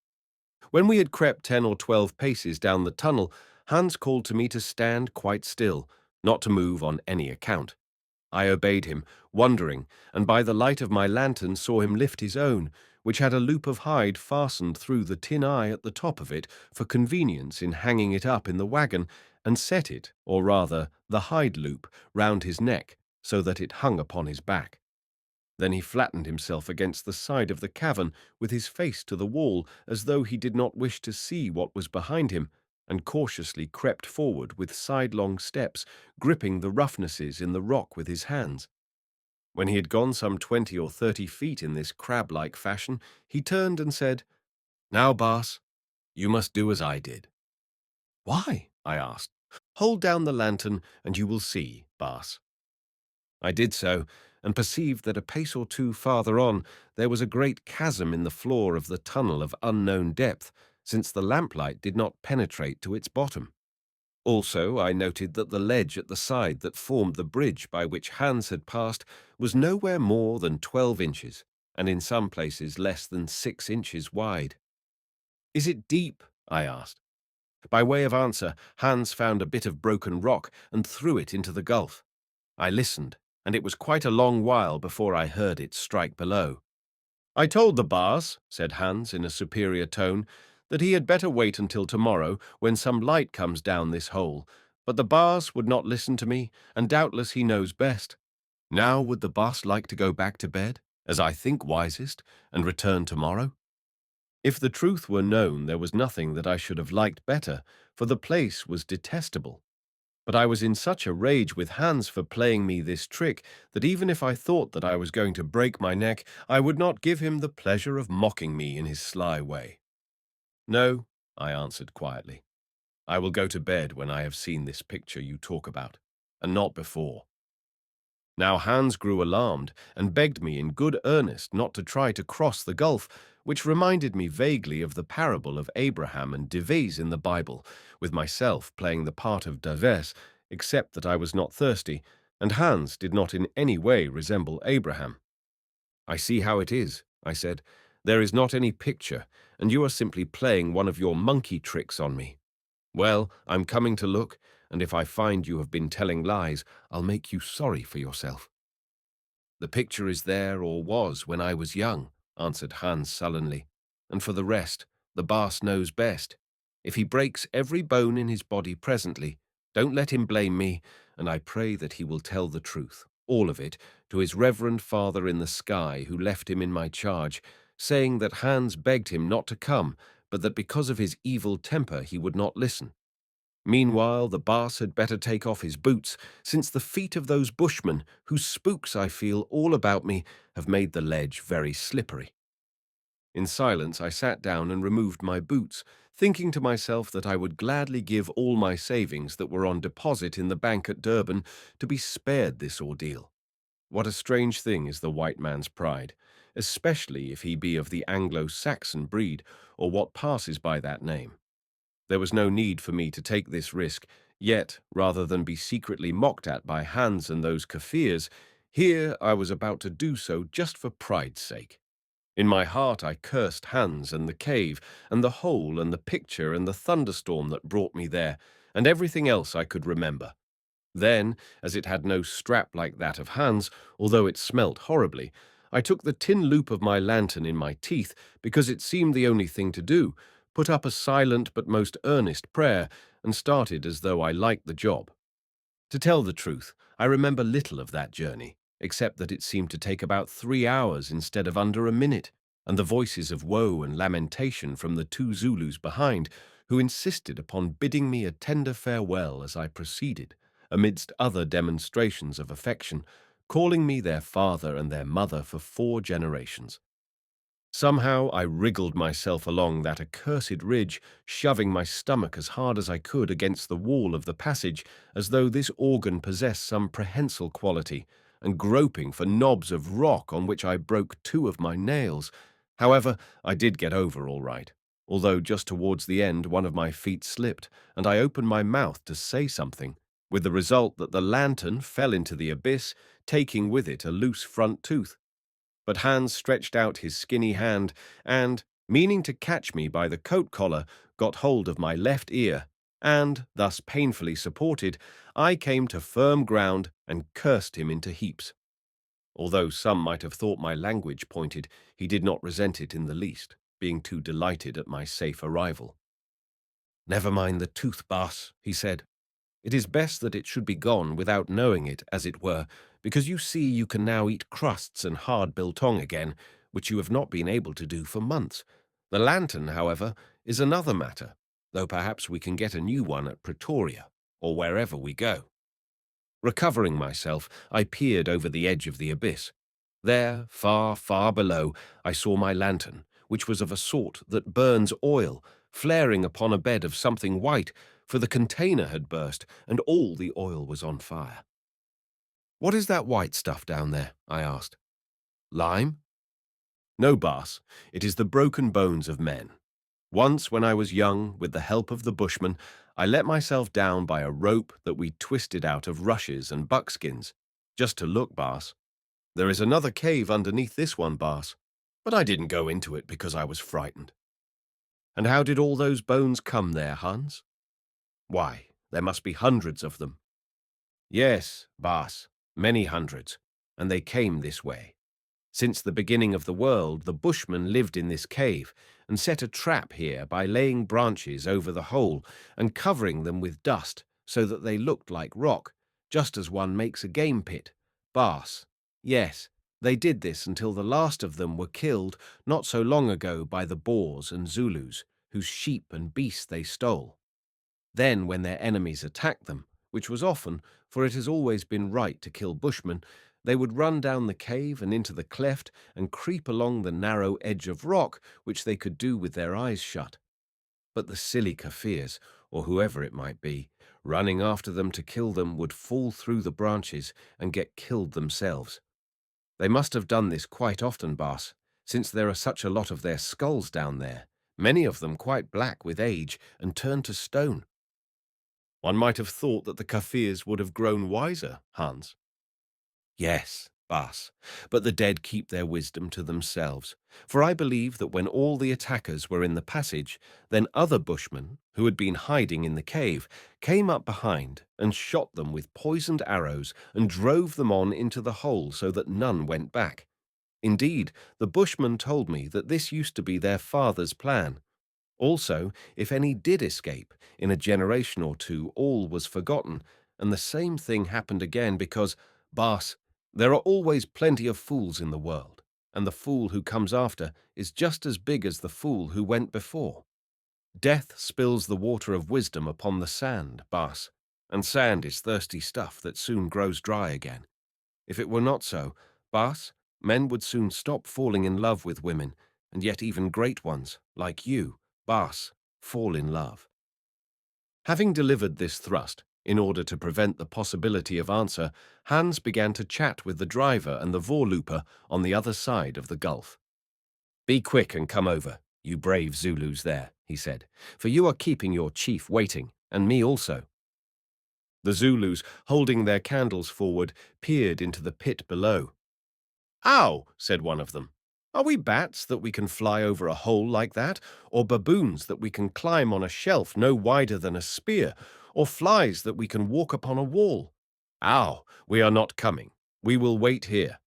When we had crept 10 or 12 paces down the tunnel, Hans called to me to stand quite still, not to move on any account. I obeyed him, wondering, and by the light of my lantern saw him lift his own, which had a loop of hide fastened through the tin eye at the top of it for convenience in hanging it up in the wagon, and set it, or rather the hide loop, round his neck, so that it hung upon his back. Then he flattened himself against the side of the cavern with his face to the wall, as though he did not wish to see what was behind him, and cautiously crept forward with sidelong steps, gripping the roughnesses in the rock with his hands. When he had gone some 20 or 30 feet in this crab-like fashion, he turned and said, "Now, Baas, you must do as I did." "Why?" I asked. "Hold down the lantern, and you will see, Baas." I did so, and perceived that a pace or two farther on there was a great chasm in the floor of the tunnel of unknown depth, since the lamplight did not penetrate to its bottom. Also, I noted that the ledge at the side that formed the bridge by which Hans had passed was nowhere more than 12 inches, and in some places less than 6 inches wide. "Is it deep?" I asked. By way of answer, Hans found a bit of broken rock and threw it into the gulf. I listened, and it was quite a long while before I heard it strike below. "I told the Baas," said Hans in a superior tone, "that he had better wait until tomorrow, when some light comes down this hole, but the Baas would not listen to me, and doubtless he knows best. Now would the Baas like to go back to bed, as I think wisest, and return tomorrow?" If the truth were known, there was nothing that I should have liked better, for the place was detestable. But I was in such a rage with Hans for playing me this trick that even if I thought that I was going to break my neck, I would not give him the pleasure of mocking me in his sly way. "No," I answered quietly. "I will go to bed when I have seen this picture you talk about, and not before." Now Hans grew alarmed and begged me in good earnest not to try to cross the gulf, which reminded me vaguely of the parable of Abraham and Dives in the Bible, with myself playing the part of Dives, except that I was not thirsty, and Hans did not in any way resemble Abraham. "I see how it is," I said. There is not any picture, and you are simply playing one of your monkey tricks on me. Well, I'm coming to look, and if I find you have been telling lies, I'll make you sorry for yourself." "The picture is there, or was, when I was young," answered Hans sullenly. "And for the rest, the boss knows best. If he breaks every bone in his body presently, don't let him blame me, and I pray that he will tell the truth, all of it, to his reverend father in the sky who left him in my charge, saying that Hans begged him not to come, but that because of his evil temper he would not listen. Meanwhile, the boss had better take off his boots, since the feet of those bushmen, whose spooks I feel all about me, have made the ledge very slippery." In silence, I sat down and removed my boots, thinking to myself that I would gladly give all my savings that were on deposit in the bank at Durban to be spared this ordeal. What a strange thing is the white man's pride, especially if he be of the Anglo-Saxon breed, or what passes by that name. There was no need for me to take this risk, yet, rather than be secretly mocked at by Hans and those Kaffirs, here I was about to do so just for pride's sake. In my heart I cursed Hans and the cave, and the hole and the picture and the thunderstorm that brought me there, and everything else I could remember. Then, as it had no strap like that of Hans, although it smelt horribly, I took the tin loop of my lantern in my teeth, because it seemed the only thing to do, put up a silent but most earnest prayer, and started as though I liked the job. To tell the truth, I remember little of that journey, except that it seemed to take about 3 hours instead of under a minute, and the voices of woe and lamentation from the two Zulus behind, who insisted upon bidding me a tender farewell as I proceeded, amidst other demonstrations of affection, calling me their father and their mother for 4 generations. Somehow I wriggled myself along that accursed ridge, shoving my stomach as hard as I could against the wall of the passage, as though this organ possessed some prehensile quality, and groping for knobs of rock on which I broke 2 of my nails. However, I did get over all right, although just towards the end one of my feet slipped, and I opened my mouth to say something, with the result that the lantern fell into the abyss, taking with it a loose front tooth. But Hans stretched out his skinny hand and, meaning to catch me by the coat collar, got hold of my left ear, and, thus painfully supported, I came to firm ground and cursed him into heaps. Although some might have thought my language pointed, he did not resent it in the least, being too delighted at my safe arrival. "Never mind the tooth, boss," he said. "It is best that it should be gone without knowing it, as it were, because you see you can now eat crusts and hard biltong again, which you have not been able to do for months. The lantern, however, is another matter, though perhaps we can get a new one at Pretoria, or wherever we go." Recovering myself, I peered over the edge of the abyss. There, far, far below, I saw my lantern, which was of a sort that burns oil, flaring upon a bed of something white, for the container had burst, and all the oil was on fire. "What is that white stuff down there?" I asked. "Lime?" "No, Baas, it is the broken bones of men. Once, when I was young, with the help of the bushmen, I let myself down by a rope that we twisted out of rushes and buckskins. Just to look, Baas. There is another cave underneath this one, Baas, but I didn't go into it because I was frightened." "And how did all those bones come there, Hans?" "Why, there must be hundreds of them." "Yes, Baas, many hundreds, and they came this way. Since the beginning of the world, the Bushmen lived in this cave and set a trap here by laying branches over the hole and covering them with dust so that they looked like rock, just as one makes a game pit. Baas, yes, they did this until the last of them were killed not so long ago by the Boers and Zulus, whose sheep and beasts they stole. Then, when their enemies attacked them, which was often, for it has always been right to kill bushmen, they would run down the cave and into the cleft and creep along the narrow edge of rock, which they could do with their eyes shut. But the silly Kaffirs, or whoever it might be, running after them to kill them, would fall through the branches and get killed themselves. They must have done this quite often, Baas, since there are such a lot of their skulls down there, many of them quite black with age and turned to stone. One might have thought that the Kaffirs would have grown wiser, Hans. Yes, Bas, but the dead keep their wisdom to themselves. For I believe that when all the attackers were in the passage, then other bushmen, who had been hiding in the cave, came up behind and shot them with poisoned arrows and drove them on into the hole so that none went back. Indeed, the bushmen told me that this used to be their father's plan. Also, if any did escape, in a generation or two all was forgotten, and the same thing happened again because, Bas, there are always plenty of fools in the world, and the fool who comes after is just as big as the fool who went before. Death spills the water of wisdom upon the sand, Bas, and sand is thirsty stuff that soon grows dry again. If it were not so, Bas, men would soon stop falling in love with women, and yet even great ones, like you, Bas, fall in love. Having delivered this thrust, in order to prevent the possibility of answer, Hans began to chat with the driver and the voorlooper on the other side of the gulf. "Be quick and come over, you brave Zulus there," he said, "for you are keeping your chief waiting, and me also." The Zulus, holding their candles forward, peered into the pit below. "Ow!" said one of them. "Are we bats that we can fly over a hole like that, or baboons that we can climb on a shelf no wider than a spear, or flies that we can walk upon a wall? Ow! We are not coming. We will wait here.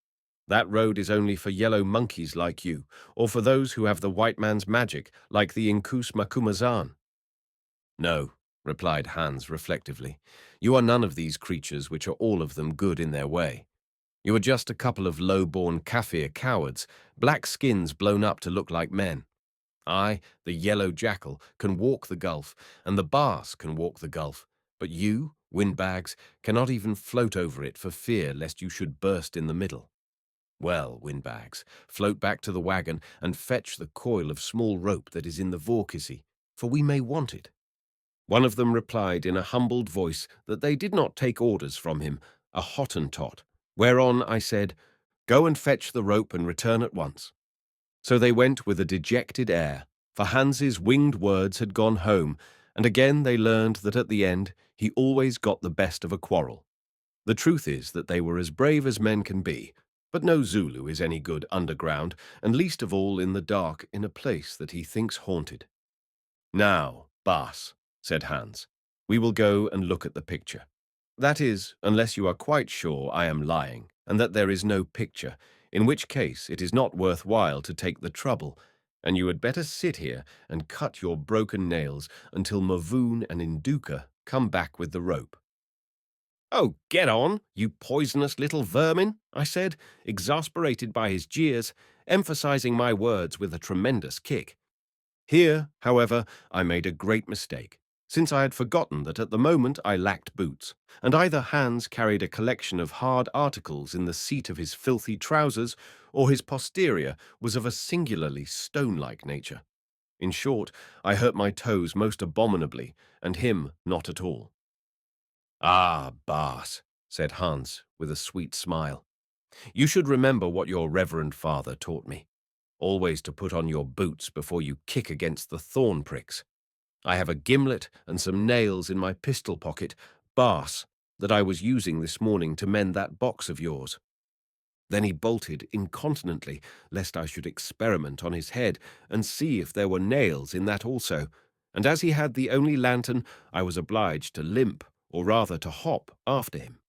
That road is only for yellow monkeys like you, or for those who have the white man's magic, like the Inkus Macumazahn." "No," replied Hans reflectively. "You are none of these creatures which are all of them good in their way. You are just a couple of low-born Kaffir cowards, black skins blown up to look like men. I, the yellow jackal, can walk the gulf, and the Bas can walk the gulf, but you, windbags, cannot even float over it for fear lest you should burst in the middle. Well, windbags, float back to the wagon and fetch the coil of small rope that is in the vorkissie, for we may want it." One of them replied in a humbled voice that they did not take orders from him, a Hottentot, whereon I said, "Go and fetch the rope and return at once." So they went with a dejected air, for Hans's winged words had gone home, and again they learned that at the end he always got the best of a quarrel. The truth is that they were as brave as men can be, but no Zulu is any good underground, and least of all in the dark in a place that he thinks haunted. "Now, Bas," said Hans, "we will go and look at the picture. That is, unless you are quite sure I am lying, and that there is no picture, in which case it is not worth while to take the trouble, and you had better sit here and cut your broken nails until Mavoon and Induka come back with the rope." "Oh, get on, you poisonous little vermin," I said, exasperated by his jeers, emphasizing my words with a tremendous kick. Here, however, I made a great mistake, since I had forgotten that at the moment I lacked boots, and either Hans carried a collection of hard articles in the seat of his filthy trousers, or his posterior was of a singularly stone-like nature. In short, I hurt my toes most abominably, and him not at all. "Ah, Bas," said Hans, with a sweet smile, "you should remember what your reverend father taught me. Always to put on your boots before you kick against the thorn pricks. I have a gimlet and some nails in my pistol pocket, Bas, that I was using this morning to mend that box of yours." Then he bolted incontinently, lest I should experiment on his head and see if there were nails in that also, and as he had the only lantern, I was obliged to limp, or rather to hop, after him.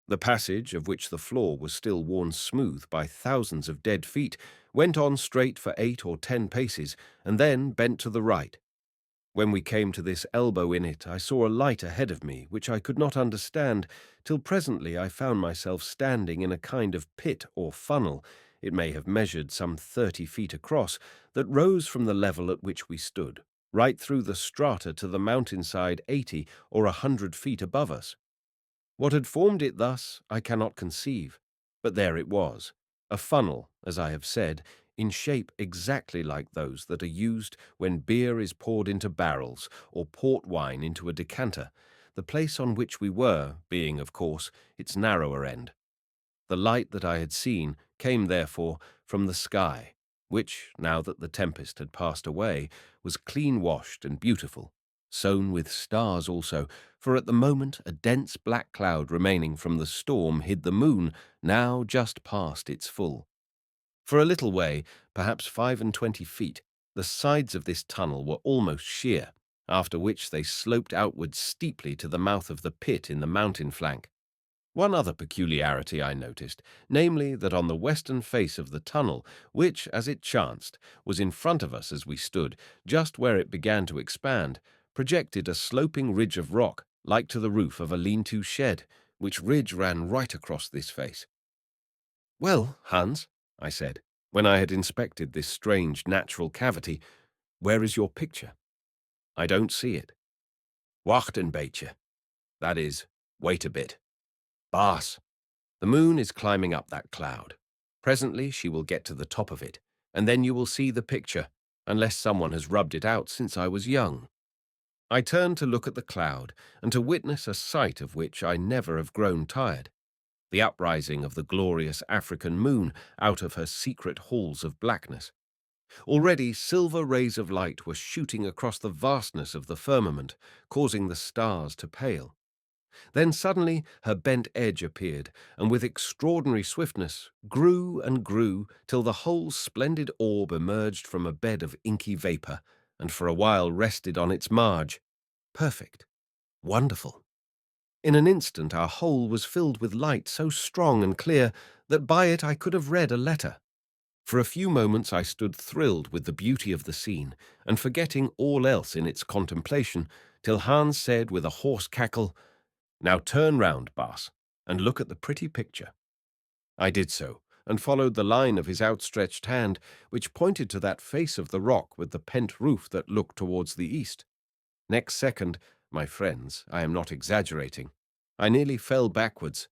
The passage, of which the floor was still worn smooth by thousands of dead feet, went on straight for 8 or 10 paces, and then bent to the right. When we came to this elbow in it, I saw a light ahead of me, which I could not understand, till presently I found myself standing in a kind of pit or funnel, it may have measured some 30 feet across, that rose from the level at which we stood, right through the strata to the mountainside 80 or 100 feet above us. What had formed it thus, I cannot conceive, but there it was, a funnel, as I have said, in shape exactly like those that are used when beer is poured into barrels or port wine into a decanter, the place on which we were being, of course, its narrower end. The light that I had seen came, therefore, from the sky, which, now that the tempest had passed away, was clean washed and beautiful, sown with stars also, for at the moment a dense black cloud remaining from the storm hid the moon, now just past its full. For a little way, perhaps 25 feet, the sides of this tunnel were almost sheer, after which they sloped outwards steeply to the mouth of the pit in the mountain flank. One other peculiarity I noticed, namely that on the western face of the tunnel, which, as it chanced, was in front of us as we stood, just where it began to expand, projected a sloping ridge of rock, like to the roof of a lean-to shed, which ridge ran right across this face. "Well, Hans," I said, when I had inspected this strange natural cavity, "where is your picture?" "I don't see it." "Wacht een beetje. That is, wait a bit. Baas, the moon is climbing up that cloud. Presently she will get to the top of it, and then you will see the picture, unless someone has rubbed it out since I was young." I turned to look at the cloud, and to witness a sight of which I never have grown tired: the uprising of the glorious African moon out of her secret halls of blackness. Already silver rays of light were shooting across the vastness of the firmament, causing the stars to pale. Then suddenly her bent edge appeared, and with extraordinary swiftness grew and grew till the whole splendid orb emerged from a bed of inky vapour, and for a while rested on its marge. Perfect. Wonderful. In an instant our whole was filled with light so strong and clear that by it I could have read a letter. For a few moments I stood thrilled with the beauty of the scene, and forgetting all else in its contemplation, till Hans said with a hoarse cackle, "Now turn round, Baas, and look at the pretty picture." I did so, and followed the line of his outstretched hand, which pointed to that face of the rock with the pent roof that looked towards the east. Next second, my friends, I am not exaggerating, I nearly fell backwards.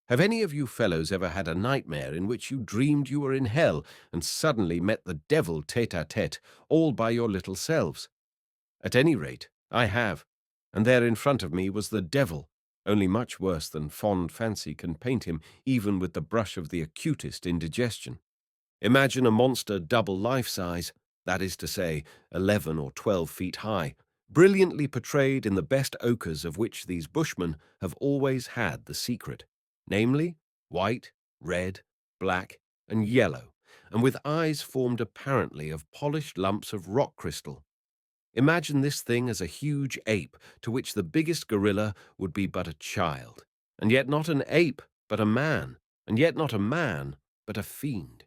Have any of you fellows ever had a nightmare in which you dreamed you were in hell and suddenly met the devil tête-à-tête, all by your little selves? At any rate, I have, and there in front of me was the devil, only much worse than fond fancy can paint him even with the brush of the acutest indigestion. Imagine a monster double life-size, that is to say, 11 or 12 feet high, brilliantly portrayed in the best ochres of which these bushmen have always had the secret, namely, white, red, black, and yellow, and with eyes formed apparently of polished lumps of rock crystal. Imagine this thing as a huge ape to which the biggest gorilla would be but a child, and yet not an ape, but a man, and yet not a man, but a fiend.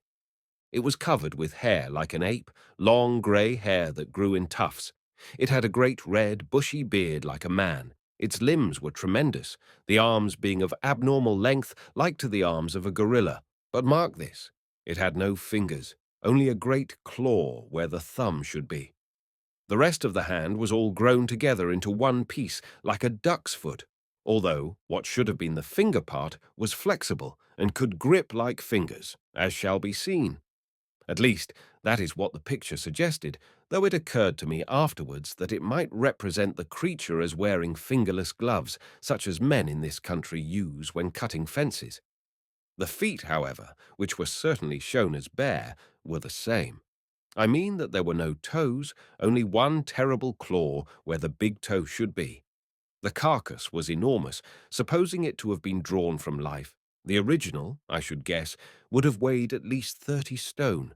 It was covered with hair like an ape, long grey hair that grew in tufts. It had a great red, bushy beard like a man. Its limbs were tremendous, the arms being of abnormal length like to the arms of a gorilla. But mark this, it had no fingers, only a great claw where the thumb should be. The rest of the hand was all grown together into one piece, like a duck's foot, although what should have been the finger part was flexible and could grip like fingers, as shall be seen. At least, that is what the picture suggested, though it occurred to me afterwards that it might represent the creature as wearing fingerless gloves, such as men in this country use when cutting fences. The feet, however, which were certainly shown as bare, were the same. I mean that there were no toes, only one terrible claw where the big toe should be. The carcass was enormous, supposing it to have been drawn from life. The original, I should guess, would have weighed at least 30 stone.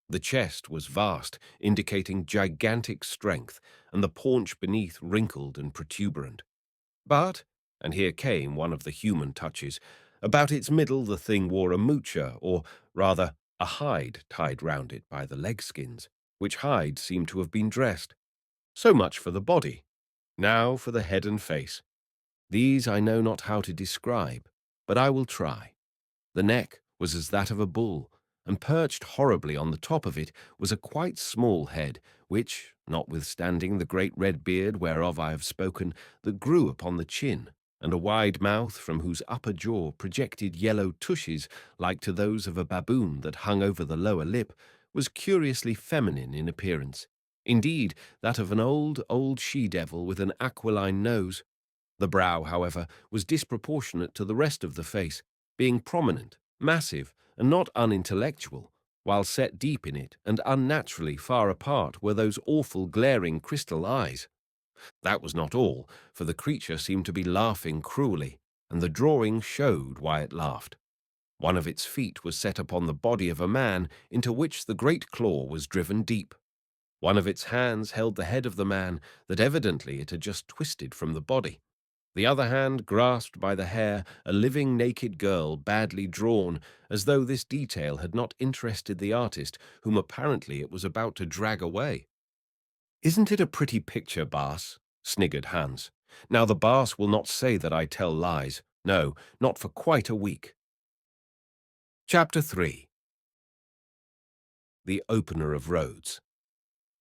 The chest was vast, indicating gigantic strength, and the paunch beneath wrinkled and protuberant. But, and here came one of the human touches, about its middle the thing wore a moocher, or rather a hide tied round it by the leg skins, which hide seemed to have been dressed. So much for the body. Now for the head and face. These I know not how to describe, but I will try. The neck was as that of a bull, and perched horribly on the top of it was a quite small head, which, notwithstanding the great red beard whereof I have spoken, that grew upon the chin, and a wide mouth from whose upper jaw projected yellow tushes like to those of a baboon that hung over the lower lip, was curiously feminine in appearance. Indeed, that of an old she-devil with an aquiline nose. The brow, however, was disproportionate to the rest of the face, being prominent, massive, and not unintellectual, while set deep in it and unnaturally far apart were those awful glaring crystal eyes. That was not all, for the creature seemed to be laughing cruelly, and the drawing showed why it laughed. One of its feet was set upon the body of a man, into which the great claw was driven deep. One of its hands held the head of the man that evidently it had just twisted from the body. The other hand grasped by the hair a living naked girl badly drawn, as though this detail had not interested the artist, whom apparently it was about to drag away. "Isn't it a pretty picture, Bas?" sniggered Hans. "Now the Bas will not say that I tell lies. No, not for quite a week." Chapter 3. The Opener of Roads.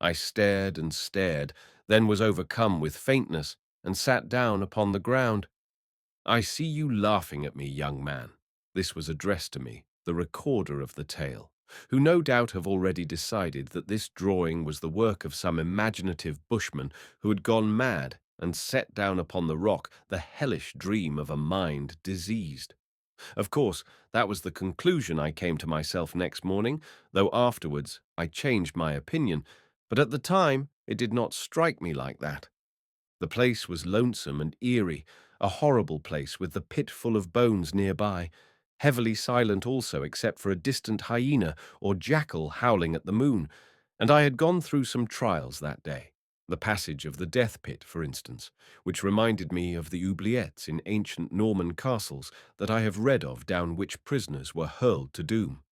I stared and stared, then was overcome with faintness, and sat down upon the ground. "I see you laughing at me, young man." This was addressed to me, the recorder of the tale, who no doubt have already decided that this drawing was the work of some imaginative bushman who had gone mad and set down upon the rock the hellish dream of a mind diseased. Of course, that was the conclusion I came to myself next morning, though afterwards I changed my opinion, but at the time it did not strike me like that. The place was lonesome and eerie, a horrible place with the pit full of bones nearby, heavily silent also except for a distant hyena or jackal howling at the moon, and I had gone through some trials that day. The passage of the death pit, for instance, which reminded me of the oubliettes in ancient Norman castles that I have read of, down which prisoners were hurled to doom.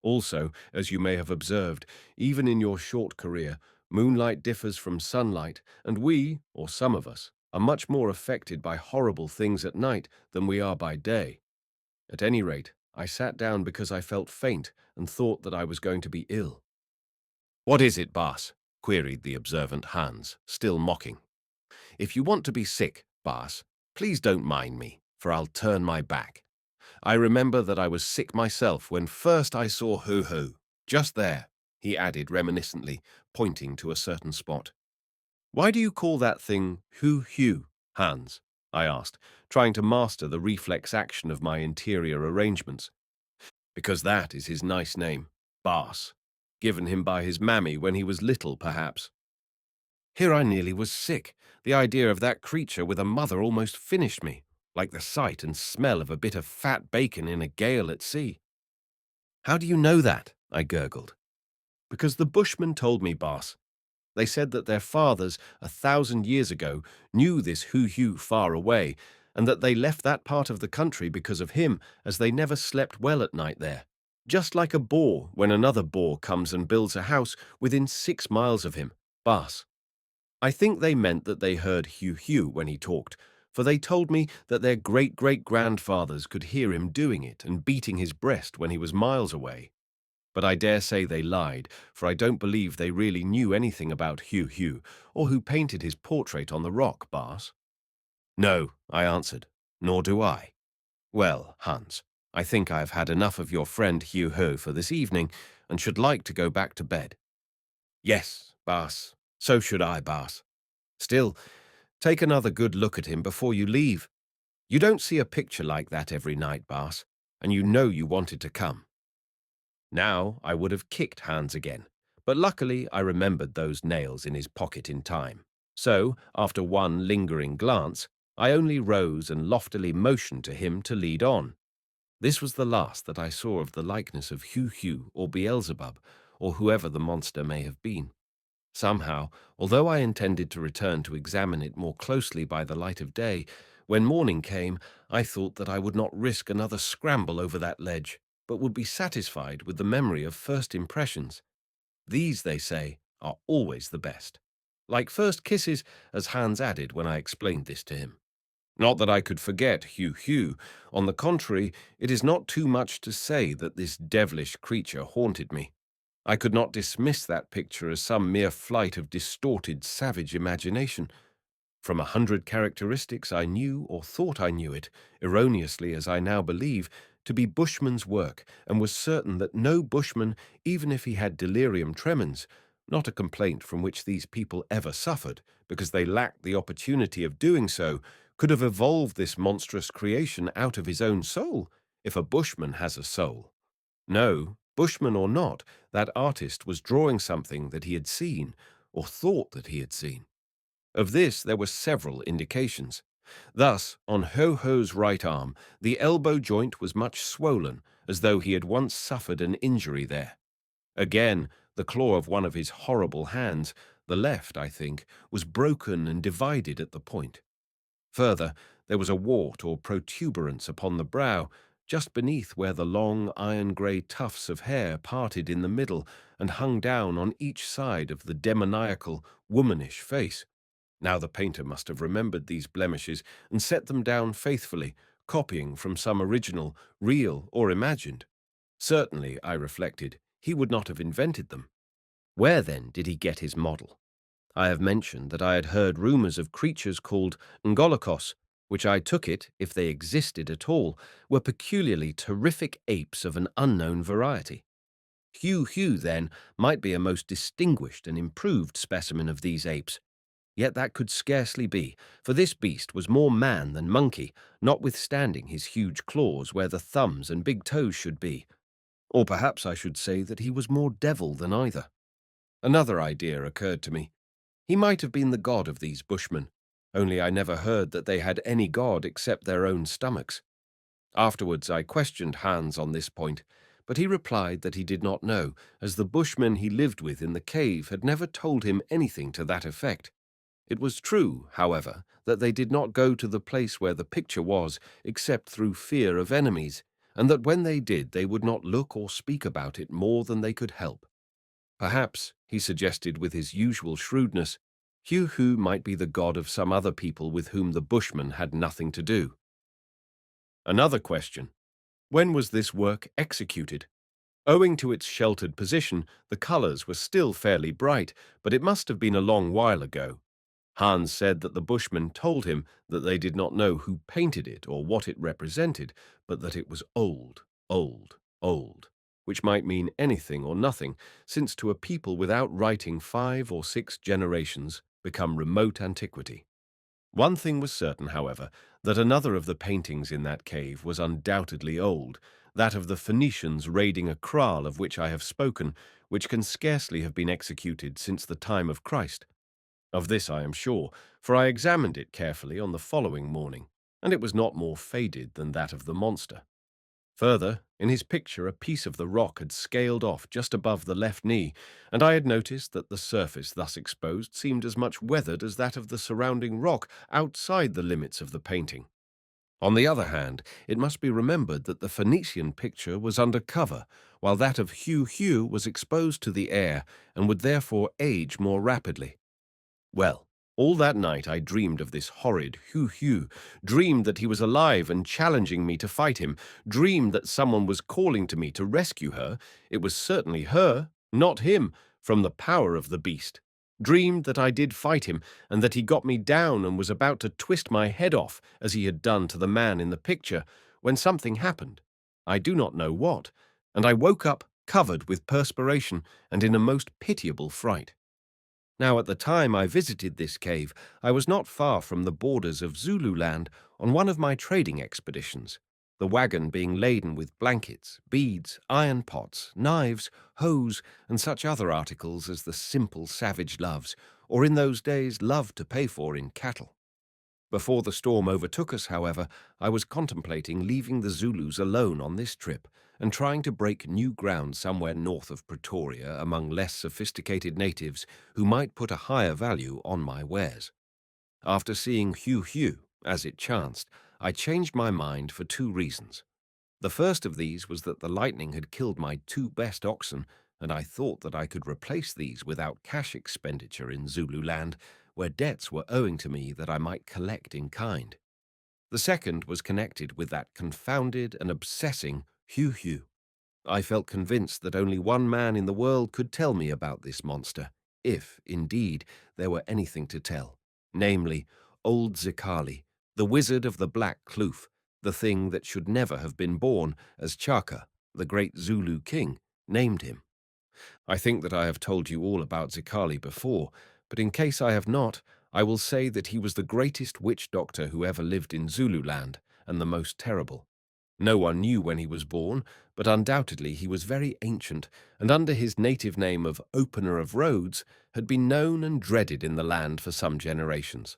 Also, as you may have observed, even in your short career, moonlight differs from sunlight, and we, or some of us, are much more affected by horrible things at night than we are by day. At any rate, I sat down because I felt faint and thought that I was going to be ill. "What is it, Bas?" queried the observant Hans, still mocking. "If you want to be sick, Bas, please don't mind me, for I'll turn my back. I remember that I was sick myself when first I saw Heu Heu. Just there," he added reminiscently, pointing to a certain spot. "Why do you call that thing Heu Heu, Hans?" I asked, trying to master the reflex action of my interior arrangements. "Because that is his nice name, Bas, given him by his mammy when he was little, perhaps. Here I nearly was sick. The idea of that creature with a mother almost finished me, like the sight and smell of a bit of fat bacon in a gale at sea." "How do you know that?" I gurgled. "Because the Bushmen told me, Bas. They said that their fathers, 1,000 years ago, knew this Heu Heu far away, and that they left that part of the country because of him, as they never slept well at night there. Just like a boar when another boar comes and builds a house within 6 miles of him, Bas. I think they meant that they heard Heu Heu when he talked, for they told me that their great-great-grandfathers could hear him doing it and beating his breast when he was miles away. But I dare say they lied, for I don't believe they really knew anything about Heu Heu, or who painted his portrait on the rock, Bas." "No," I answered, "nor do I. Well, Hans, I think I have had enough of your friend Heu Heu for this evening, and should like to go back to bed." "Yes, Bas, so should I, Bas. Still, take another good look at him before you leave. You don't see a picture like that every night, Bas, and you know you wanted to come." Now I would have kicked Hans again, but luckily I remembered those nails in his pocket in time. So, after one lingering glance, I only rose and loftily motioned to him to lead on. This was the last that I saw of the likeness of Heu Heu or Beelzebub, or whoever the monster may have been. Somehow, although I intended to return to examine it more closely by the light of day, when morning came, I thought that I would not risk another scramble over that ledge, but would be satisfied with the memory of first impressions. These, they say, are always the best. Like first kisses, as Hans added when I explained this to him. Not that I could forget Heu Heu. On the contrary, it is not too much to say that this devilish creature haunted me. I could not dismiss that picture as some mere flight of distorted, savage imagination. From 100 characteristics I knew, or thought I knew it, erroneously as I now believe, to be Bushman's work, and was certain that no Bushman, even if he had delirium tremens, not a complaint from which these people ever suffered, because they lacked the opportunity of doing so, could have evolved this monstrous creation out of his own soul, if a Bushman has a soul. No, Bushman or not, that artist was drawing something that he had seen, or thought that he had seen. Of this there were several indications. Thus, on Heu Heu's right arm, the elbow joint was much swollen, as though he had once suffered an injury there. Again, the claw of one of his horrible hands, the left, I think, was broken and divided at the point. Further, there was a wart or protuberance upon the brow, just beneath where the long iron-grey tufts of hair parted in the middle and hung down on each side of the demoniacal, womanish face. Now the painter must have remembered these blemishes and set them down faithfully, copying from some original, real or imagined. Certainly, I reflected, he would not have invented them. Where, then, did he get his model? I have mentioned that I had heard rumours of creatures called ngolokos, which I took it, if they existed at all, were peculiarly terrific apes of an unknown variety. Heu Heu, then, might be a most distinguished and improved specimen of these apes. Yet that could scarcely be, for this beast was more man than monkey, notwithstanding his huge claws where the thumbs and big toes should be. Or perhaps I should say that he was more devil than either. Another idea occurred to me. He might have been the god of these bushmen, only I never heard that they had any god except their own stomachs. Afterwards I questioned Hans on this point, but he replied that he did not know, as the bushmen he lived with in the cave had never told him anything to that effect. It was true, however, that they did not go to the place where the picture was except through fear of enemies, and that when they did they would not look or speak about it more than they could help. Perhaps, he suggested with his usual shrewdness, Heu Heu might be the god of some other people with whom the Bushmen had nothing to do. Another question. When was this work executed? Owing to its sheltered position, the colours were still fairly bright, but it must have been a long while ago. Hans said that the Bushmen told him that they did not know who painted it or what it represented, but that it was old, old, old, which might mean anything or nothing, since to a people without writing 5 or 6 generations become remote antiquity. One thing was certain, however, that another of the paintings in that cave was undoubtedly old, that of the Phoenicians raiding a kraal of which I have spoken, which can scarcely have been executed since the time of Christ. Of this I am sure, for I examined it carefully on the following morning, and it was not more faded than that of the monster. Further, in his picture a piece of the rock had scaled off just above the left knee, and I had noticed that the surface thus exposed seemed as much weathered as that of the surrounding rock outside the limits of the painting. On the other hand, it must be remembered that the Phoenician picture was under cover, while that of Heu Heu was exposed to the air and would therefore age more rapidly. Well, all that night I dreamed of this horrid Heu Heu, dreamed that he was alive and challenging me to fight him, dreamed that someone was calling to me to rescue her, it was certainly her, not him, from the power of the beast, dreamed that I did fight him, and that he got me down and was about to twist my head off, as he had done to the man in the picture, when something happened. I do not know what, and I woke up covered with perspiration and in a most pitiable fright. Now, at the time I visited this cave, I was not far from the borders of Zululand on one of my trading expeditions, the wagon being laden with blankets, beads, iron pots, knives, hoes, and such other articles as the simple savage loves, or in those days loved to pay for in cattle. Before the storm overtook us, however, I was contemplating leaving the Zulus alone on this trip and trying to break new ground somewhere north of Pretoria among less sophisticated natives who might put a higher value on my wares. After seeing Heu Heu, as it chanced, I changed my mind for 2 reasons. The first of these was that the lightning had killed my 2 best oxen, and I thought that I could replace these without cash expenditure in Zululand, where debts were owing to me that I might collect in kind. The second was connected with that confounded and obsessing Heu Heu. I felt convinced that only one man in the world could tell me about this monster, if, indeed, there were anything to tell, namely, old Zikali, the wizard of the Black Kloof, the thing that should never have been born, as Chaka, the great Zulu king, named him. I think that I have told you all about Zikali before, but in case I have not, I will say that he was the greatest witch doctor who ever lived in Zululand, and the most terrible. No one knew when he was born, but undoubtedly he was very ancient, and under his native name of Opener of Roads, had been known and dreaded in the land for some generations.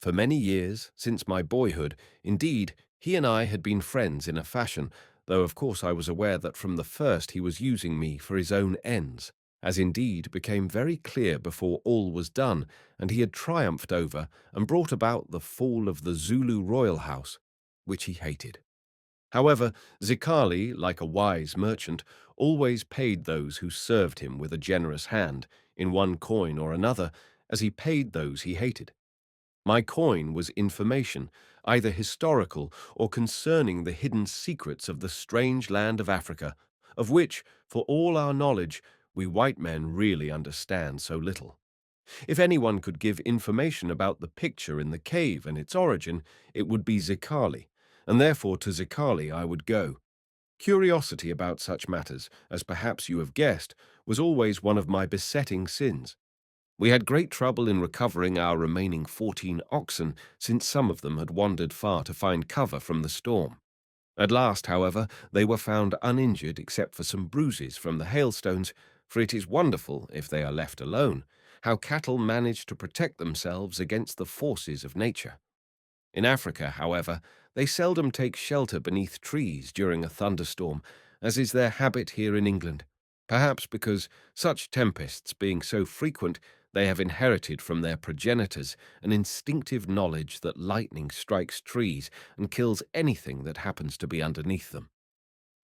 For many years, since my boyhood, indeed, he and I had been friends in a fashion, though of course I was aware that from the first he was using me for his own ends, as indeed became very clear before all was done, and he had triumphed over and brought about the fall of the Zulu royal house, which he hated. However, Zikali, like a wise merchant, always paid those who served him with a generous hand, in one coin or another, as he paid those he hated. My coin was information, either historical or concerning the hidden secrets of the strange land of Africa, of which, for all our knowledge, we white men really understand so little. If anyone could give information about the picture in the cave and its origin, it would be Zikali, and therefore to Zikali I would go. Curiosity about such matters, as perhaps you have guessed, was always one of my besetting sins. We had great trouble in recovering our remaining 14 oxen, since some of them had wandered far to find cover from the storm. At last, however, they were found uninjured except for some bruises from the hailstones, for it is wonderful, if they are left alone, how cattle manage to protect themselves against the forces of nature. In Africa, however, they seldom take shelter beneath trees during a thunderstorm, as is their habit here in England, perhaps because, such tempests being so frequent, they have inherited from their progenitors an instinctive knowledge that lightning strikes trees and kills anything that happens to be underneath them.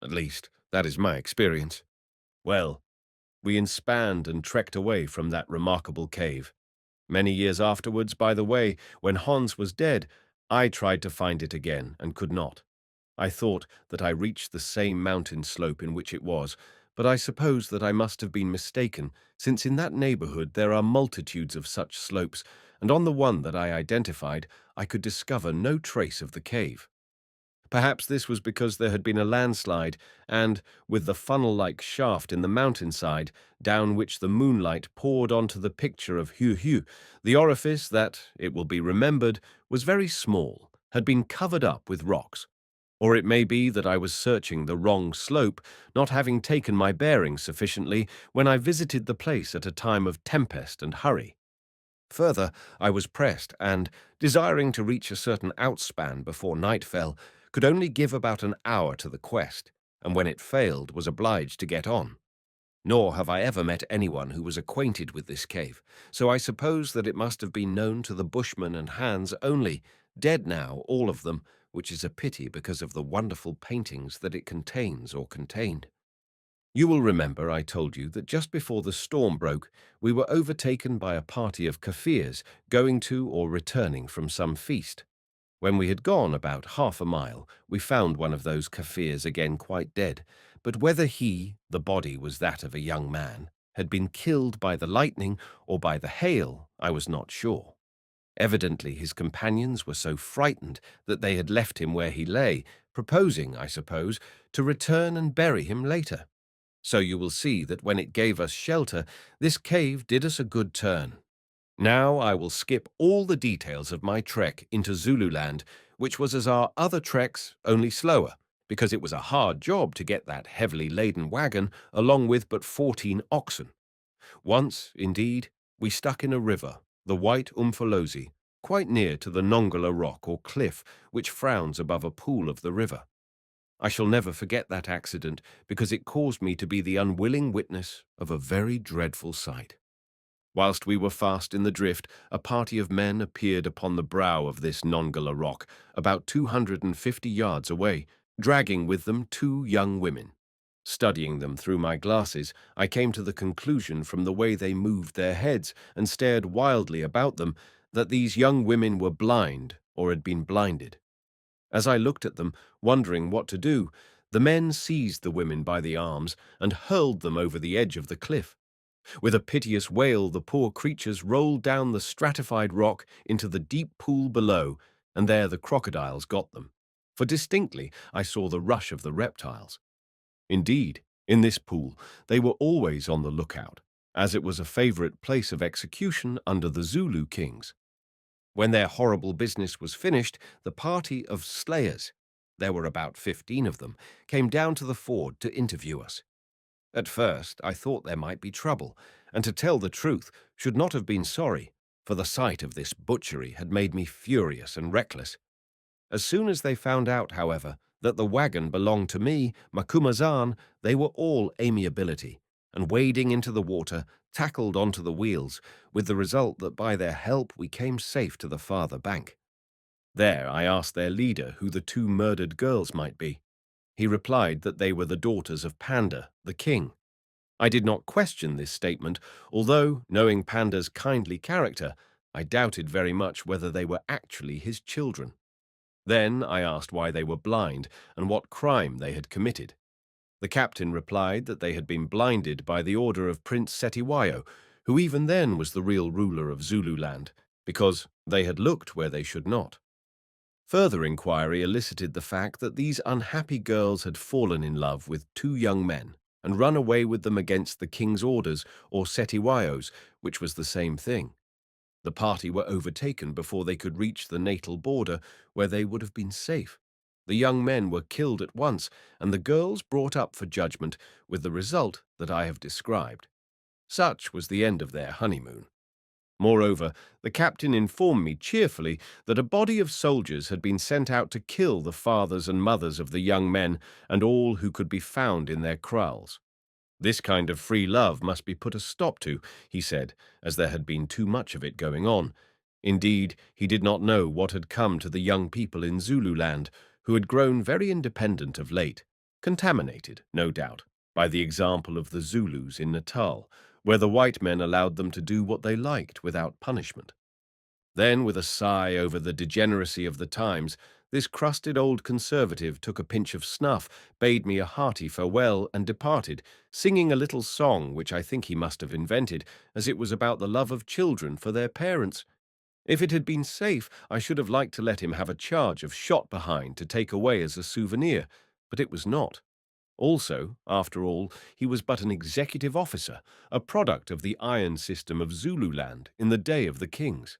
At least, that is my experience. Well, we inspanned and trekked away from that remarkable cave. Many years afterwards, by the way, when Hans was dead, I tried to find it again and could not. I thought that I reached the same mountain slope in which it was, but I suppose that I must have been mistaken, since in that neighborhood there are multitudes of such slopes, and on the one that I identified, I could discover no trace of the cave. Perhaps this was because there had been a landslide, and, with the funnel-like shaft in the mountainside, down which the moonlight poured onto the picture of Heu Heu, the orifice that, it will be remembered, was very small, had been covered up with rocks. Or it may be that I was searching the wrong slope, not having taken my bearings sufficiently when I visited the place at a time of tempest and hurry. Further, I was pressed, and, desiring to reach a certain outspan before night fell, could only give about an hour to the quest, and when it failed was obliged to get on. Nor have I ever met anyone who was acquainted with this cave, so I suppose that it must have been known to the Bushmen and Hans only, dead now, all of them, which is a pity because of the wonderful paintings that it contains or contained. You will remember I told you that just before the storm broke, we were overtaken by a party of Kafirs going to or returning from some feast. When we had gone about half a mile, we found one of those Kafirs again quite dead, but whether he, the body was that of a young man, had been killed by the lightning or by the hail, I was not sure. Evidently his companions were so frightened that they had left him where he lay, proposing, I suppose, to return and bury him later. So you will see that when it gave us shelter, this cave did us a good turn. Now I will skip all the details of my trek into Zululand, which was as our other treks, only slower, because it was a hard job to get that heavily laden wagon along with but 14 oxen. Once, indeed, we stuck in a river, the White Umfolozi, quite near to the Nongala rock or cliff which frowns above a pool of the river. I shall never forget that accident because it caused me to be the unwilling witness of a very dreadful sight. Whilst we were fast in the drift, a party of men appeared upon the brow of this Nongala rock, about 250 yards away, dragging with them 2 young women. Studying them through my glasses, I came to the conclusion from the way they moved their heads and stared wildly about them that these young women were blind or had been blinded. As I looked at them, wondering what to do, the men seized the women by the arms and hurled them over the edge of the cliff. With a piteous wail, the poor creatures rolled down the stratified rock into the deep pool below, and there the crocodiles got them. For distinctly I saw the rush of the reptiles. Indeed, in this pool they were always on the lookout, as it was a favorite place of execution under the Zulu kings. When their horrible business was finished, the party of slayers, there were about 15 of them, came down to the ford to interview us. At first, I thought there might be trouble, and to tell the truth, should not have been sorry, for the sight of this butchery had made me furious and reckless. As soon as they found out, however, that the wagon belonged to me, Macumazahn, they were all amiability, and wading into the water, tackled onto the wheels, with the result that by their help we came safe to the farther bank. There I asked their leader who the two murdered girls might be. He replied that they were the daughters of Panda, the king. I did not question this statement, although, knowing Panda's kindly character, I doubted very much whether they were actually his children. Then I asked why they were blind and what crime they had committed. The captain replied that they had been blinded by the order of Prince Setiwayo, who even then was the real ruler of Zululand, because they had looked where they should not. Further inquiry elicited the fact that these unhappy girls had fallen in love with two young men and run away with them against the king's orders or Setiwayo's, which was the same thing. The party were overtaken before they could reach the natal border, where they would have been safe. The young men were killed at once, and the girls brought up for judgment, with the result that I have described. Such was the end of their honeymoon. Moreover, the captain informed me cheerfully that a body of soldiers had been sent out to kill the fathers and mothers of the young men and all who could be found in their kraals. This kind of free love must be put a stop to, he said, as there had been too much of it going on. Indeed, he did not know what had come to the young people in Zululand, who had grown very independent of late, contaminated, no doubt, by the example of the Zulus in Natal, where the white men allowed them to do what they liked without punishment. Then, with a sigh over the degeneracy of the times, this crusted old conservative took a pinch of snuff, bade me a hearty farewell, and departed, singing a little song which I think he must have invented, as it was about the love of children for their parents. If it had been safe, I should have liked to let him have a charge of shot behind to take away as a souvenir, but it was not. Also, after all, he was but an executive officer, a product of the iron system of Zululand in the day of the kings.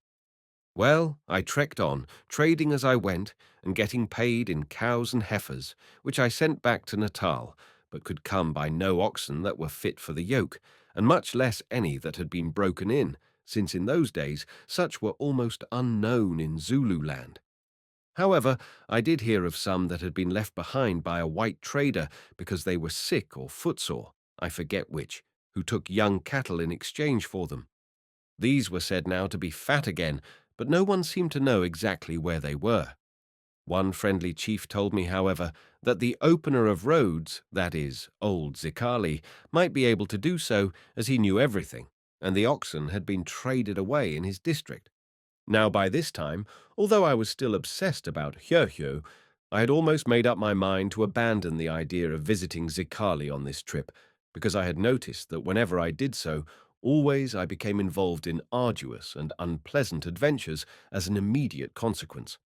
Well, I trekked on, trading as I went, and getting paid in cows and heifers, which I sent back to Natal, but could come by no oxen that were fit for the yoke, and much less any that had been broken in, since in those days such were almost unknown in Zululand. However, I did hear of some that had been left behind by a white trader because they were sick or footsore, I forget which, who took young cattle in exchange for them. These were said now to be fat again, but no one seemed to know exactly where they were. One friendly chief told me, however, that the opener of roads, that is, old Zikali, might be able to do so, as he knew everything, and the oxen had been traded away in his district. Now by this time, although I was still obsessed about Heu Heu, I had almost made up my mind to abandon the idea of visiting Zikali on this trip, because I had noticed that whenever I did so, always I became involved in arduous and unpleasant adventures as an immediate consequence.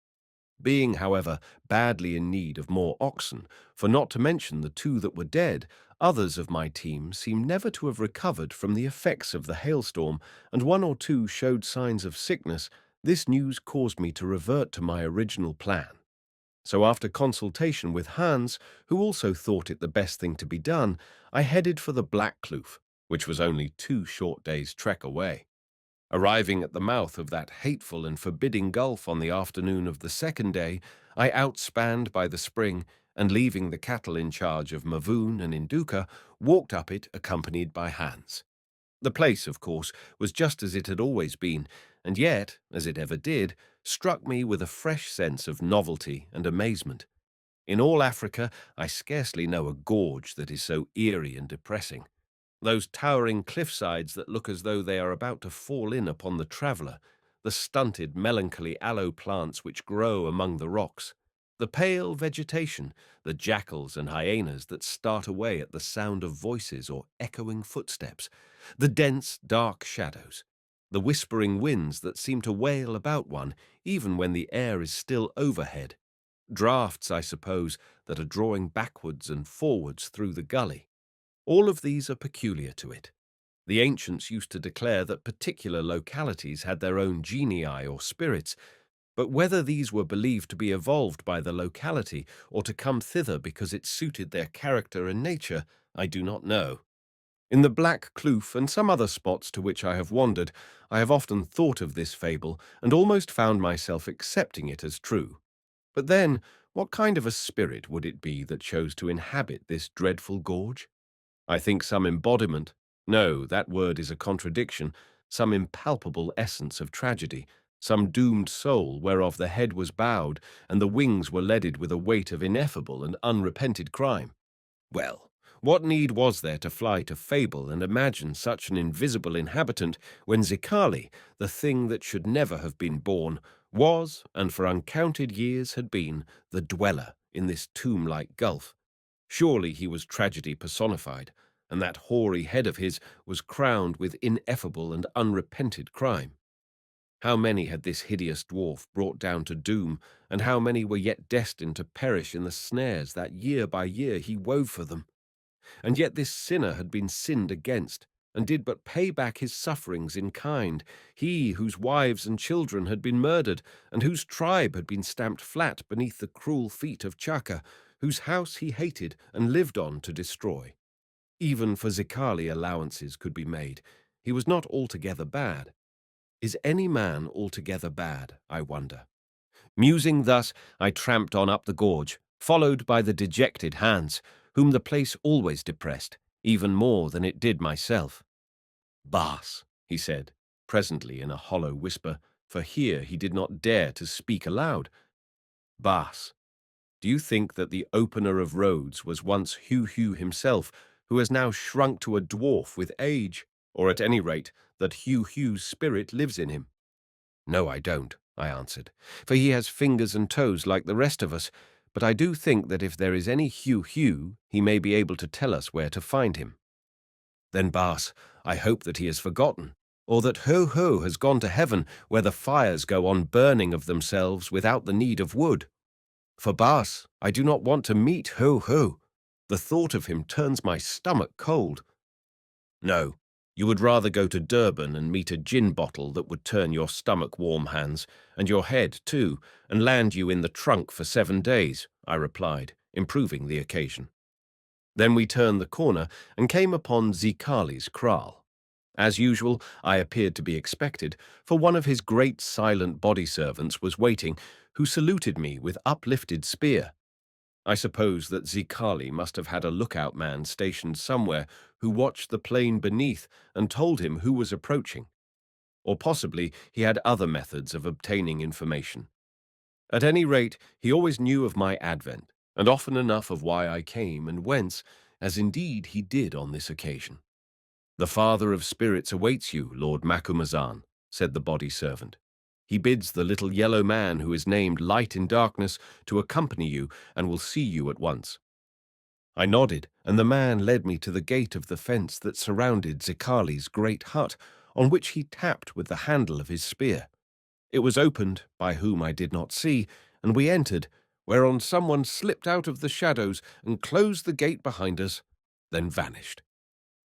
Being, however, badly in need of more oxen, for not to mention the two that were dead, others of my team seemed never to have recovered from the effects of the hailstorm, and one or two showed signs of sickness. This news caused me to revert to my original plan. So after consultation with Hans, who also thought it the best thing to be done, I headed for the Black Kloof, which was only 2 short days' trek away. Arriving at the mouth of that hateful and forbidding gulf on the afternoon of the second day, I outspanned by the spring, and leaving the cattle in charge of Mavoon and Induka, walked up it accompanied by Hans. The place, of course, was just as it had always been, and yet, as it ever did, struck me with a fresh sense of novelty and amazement. In all Africa, I scarcely know a gorge that is so eerie and depressing. Those towering cliff-sides that look as though they are about to fall in upon the traveller, the stunted, melancholy aloe plants which grow among the rocks, the pale vegetation, the jackals and hyenas that start away at the sound of voices or echoing footsteps, the dense, dark shadows, the whispering winds that seem to wail about one even when the air is still overhead, draughts, I suppose, that are drawing backwards and forwards through the gully. All of these are peculiar to it. The ancients used to declare that particular localities had their own genii or spirits, But whether these were believed to be evolved by the locality or to come thither because it suited their character and nature, I do not know. In the Black Kloof and some other spots to which I have wandered, I have often thought of this fable and almost found myself accepting it as true. But then, what kind of a spirit would it be that chose to inhabit this dreadful gorge? I think some embodiment, no, that word is a contradiction, some impalpable essence of tragedy, some doomed soul whereof the head was bowed and the wings were leaded with a weight of ineffable and unrepented crime. Well, what need was there to fly to fable and imagine such an invisible inhabitant when Zicali, the thing that should never have been born, was, and for uncounted years had been, the dweller in this tomb-like gulf? Surely he was tragedy personified, and that hoary head of his was crowned with ineffable and unrepented crime. How many had this hideous dwarf brought down to doom, and how many were yet destined to perish in the snares that year by year he wove for them? And yet this sinner had been sinned against, and did but pay back his sufferings in kind, he whose wives and children had been murdered, and whose tribe had been stamped flat beneath the cruel feet of Chaka, whose house he hated and lived on to destroy. Even for Zicali allowances could be made. He was not altogether bad. Is any man altogether bad, I wonder? Musing thus, I tramped on up the gorge, followed by the dejected Hans, whom the place always depressed, even more than it did myself. "Baas," he said, presently in a hollow whisper, for here he did not dare to speak aloud. "Baas, do you think that the opener of roads was once Heu Heu himself, who has now shrunk to a dwarf with age, or at any rate that Heu Heu's spirit lives in him?" "No, I don't," I answered, "for he has fingers and toes like the rest of us, but I do think that if there is any Heu Heu, he may be able to tell us where to find him." "Then, Baas, I hope that he has forgotten, or that Heu Heu has gone to heaven, where the fires go on burning of themselves without the need of wood. For, Baas, I do not want to meet Heu Heu. The thought of him turns my stomach cold." "No, you would rather go to Durban and meet a gin bottle that would turn your stomach warm, Hans, and your head too, and land you in the trunk for 7 days," I replied, improving the occasion. Then we turned the corner and came upon Zicali's kraal. As usual, I appeared to be expected, for one of his great silent body servants was waiting, who saluted me with uplifted spear. I suppose that Zicali must have had a lookout man stationed somewhere who watched the plain beneath and told him who was approaching. Or possibly he had other methods of obtaining information. At any rate, he always knew of my advent, and often enough of why I came and whence, as indeed he did on this occasion. "The Father of Spirits awaits you, Lord Macumazahn," said the body servant. "He bids the little yellow man who is named Light in Darkness to accompany you and will see you at once." I nodded, and the man led me to the gate of the fence that surrounded Zicali's great hut, on which he tapped with the handle of his spear. It was opened, by whom I did not see, and we entered, whereon someone slipped out of the shadows and closed the gate behind us, then vanished.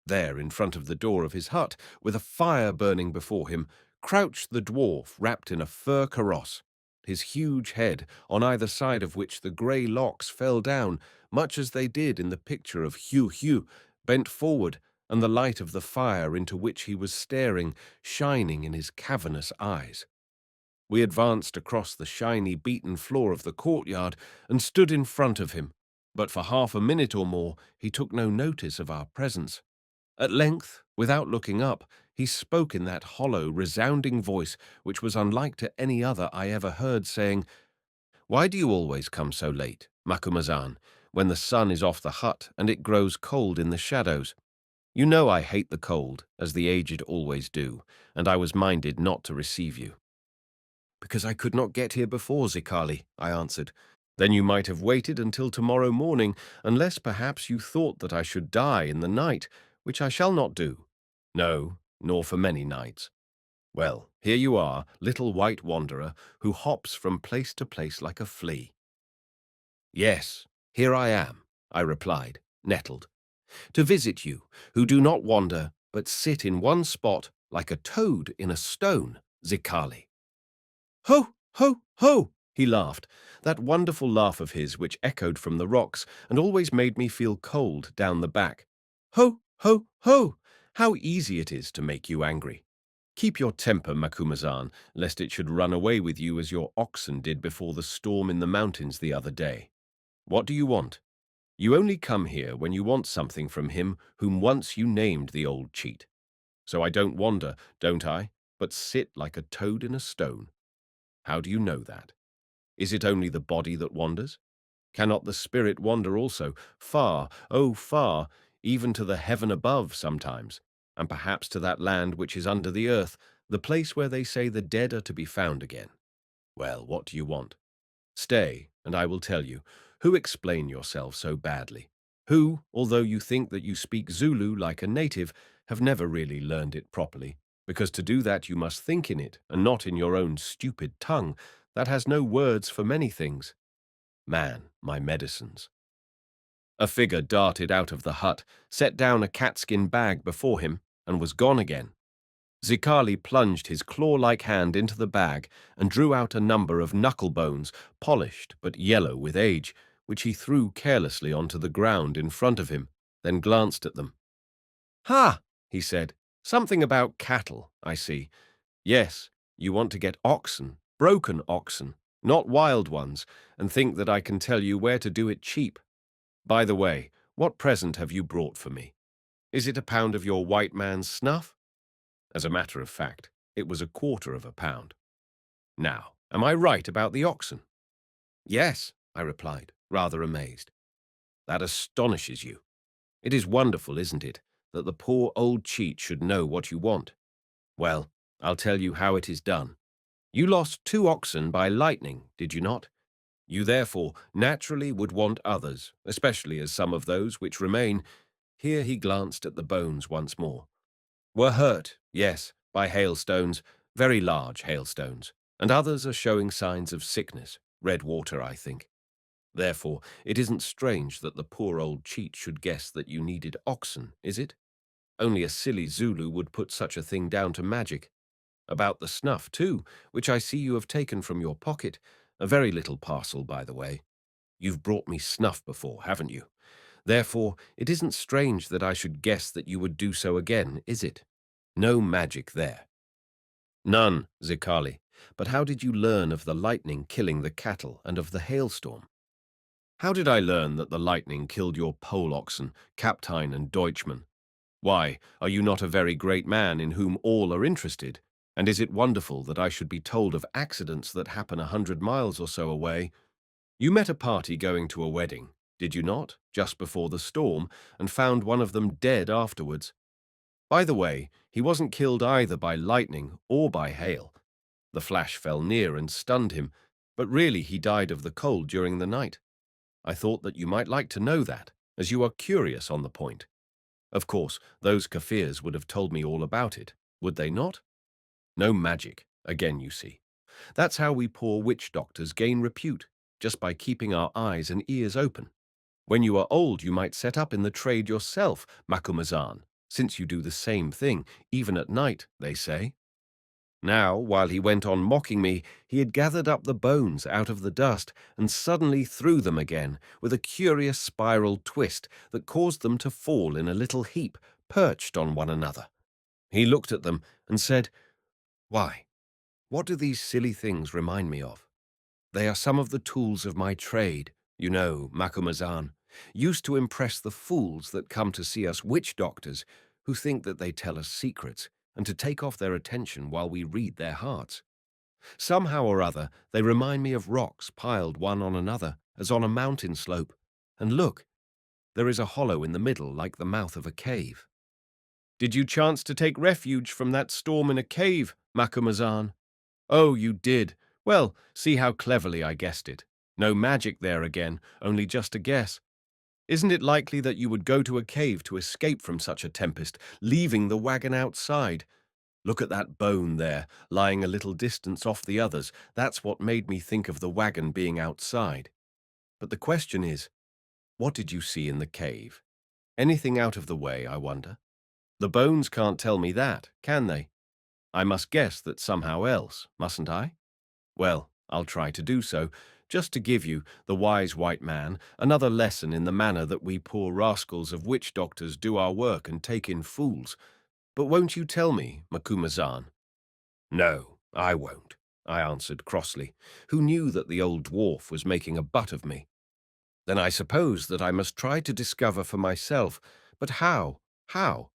There, in front of the door of his hut, with a fire burning before him, crouched the dwarf wrapped in a fur kaross, his huge head, on either side of which the grey locks fell down, much as they did in the picture of Heu Heu, bent forward, and the light of the fire into which he was staring shining in his cavernous eyes. We advanced across the shiny, beaten floor of the courtyard and stood in front of him, but for half a minute or more he took no notice of our presence. At length, without looking up, he spoke in that hollow, resounding voice which was unlike to any other I ever heard, saying, "Why do you always come so late, Macumazahn, when the sun is off the hut and it grows cold in the shadows? You know I hate the cold, as the aged always do, and I was minded not to receive you." "Because I could not get here before, Zicali," I answered. "Then you might have waited until tomorrow morning, unless perhaps you thought that I should die in the night, which I shall not do. No, nor for many nights. Well, here you are, little white wanderer, who hops from place to place like a flea." "Yes, here I am," I replied, nettled, "to visit you, who do not wander, but sit in one spot like a toad in a stone, Zicali." "Ho! Ho, ho! He laughed, that wonderful laugh of his which echoed from the rocks and always made me feel cold down the back. Ho, ho, ho! How easy it is to make you angry. Keep your temper, Macumazahn, lest it should run away with you as your oxen did before the storm in the mountains the other day. What do you want? You only come here when you want something from him whom once you named the old cheat. So I don't wander, don't I, but sit like a toad in a stone. How do you know that? Is it only the body that wanders? Cannot the spirit wander also, far, oh far, even to the heaven above sometimes, and perhaps to that land which is under the earth, the place where they say the dead are to be found again? Well, what do you want? Stay, and I will tell you. Who explain yourself so badly? Who, although you think that you speak Zulu like a native, have never really learned it properly, because to do that you must think in it, and not in your own stupid tongue, that has no words for many things. Man, my medicines. A figure darted out of the hut, set down a catskin bag before him, and was gone again. Zikali plunged his claw-like hand into the bag and drew out a number of knuckle bones, polished but yellow with age, which he threw carelessly onto the ground in front of him, then glanced at them. "Ha!" he said. "Something about cattle, I see. Yes, you want to get oxen, broken oxen, not wild ones, and think that I can tell you where to do it cheap. By the way, what present have you brought for me? Is it a pound of your white man's snuff?" As a matter of fact, it was a quarter of a pound. Now, am I right about the oxen? Yes, I replied, rather amazed. That astonishes you. It is wonderful, isn't it, that the poor old cheat should know what you want? Well, I'll tell you how it is done. You lost 2 oxen by lightning, did you not? You therefore naturally would want others, especially as some of those which remain, here he glanced at the bones once more, were hurt, yes, by hailstones, very large hailstones, and others are showing signs of sickness, red water, I think. Therefore, it isn't strange that the poor old cheat should guess that you needed oxen, is it? Only a silly Zulu would put such a thing down to magic. About the snuff, too, which I see you have taken from your pocket, a very little parcel, by the way. You've brought me snuff before, haven't you? Therefore, it isn't strange that I should guess that you would do so again, is it? No magic there. None, Zikali. But how did you learn of the lightning killing the cattle and of the hailstorm? How did I learn that the lightning killed your pole oxen, Captain and Deutschman? Why, are you not a very great man in whom all are interested? And is it wonderful that I should be told of accidents that happen 100 miles or so away? You met a party going to a wedding, did you not, just before the storm, and found one of them dead afterwards? By the way, he wasn't killed either by lightning or by hail. The flash fell near and stunned him, but really he died of the cold during the night. I thought that you might like to know that, as you are curious on the point. Of course, those Kaffirs would have told me all about it, would they not? No magic, again you see. That's how we poor witch doctors gain repute, just by keeping our eyes and ears open. When you are old, you might set up in the trade yourself, Macumazahn, since you do the same thing, even at night, they say. Now, while he went on mocking me, he had gathered up the bones out of the dust and suddenly threw them again, with a curious spiral twist that caused them to fall in a little heap, perched on one another. He looked at them and said, "Why, what do these silly things remind me of? They are some of the tools of my trade, you know, Macumazahn, used to impress the fools that come to see us witch doctors, who think that they tell us secrets, and to take off their attention while we read their hearts. Somehow or other, they remind me of rocks piled one on another, as on a mountain slope. And look, there is a hollow in the middle like the mouth of a cave." "Did you chance to take refuge from that storm in a cave, Macumazahn?" "Oh, you did. Well, see how cleverly I guessed it. No magic there again, only just a guess. Isn't it likely that you would go to a cave to escape from such a tempest, leaving the wagon outside? Look at that bone there, lying a little distance off the others. That's what made me think of the wagon being outside. But the question is, what did you see in the cave? Anything out of the way, I wonder? The bones can't tell me that, can they? I must guess that somehow else, mustn't I? Well, I'll try to do so, just to give you, the wise white man, another lesson in the manner that we poor rascals of witch doctors do our work and take in fools. But won't you tell me, Macumazahn?" "No, I won't," I answered crossly, who knew that the old dwarf was making a butt of me. "Then I suppose that I must try to discover for myself. But how? How?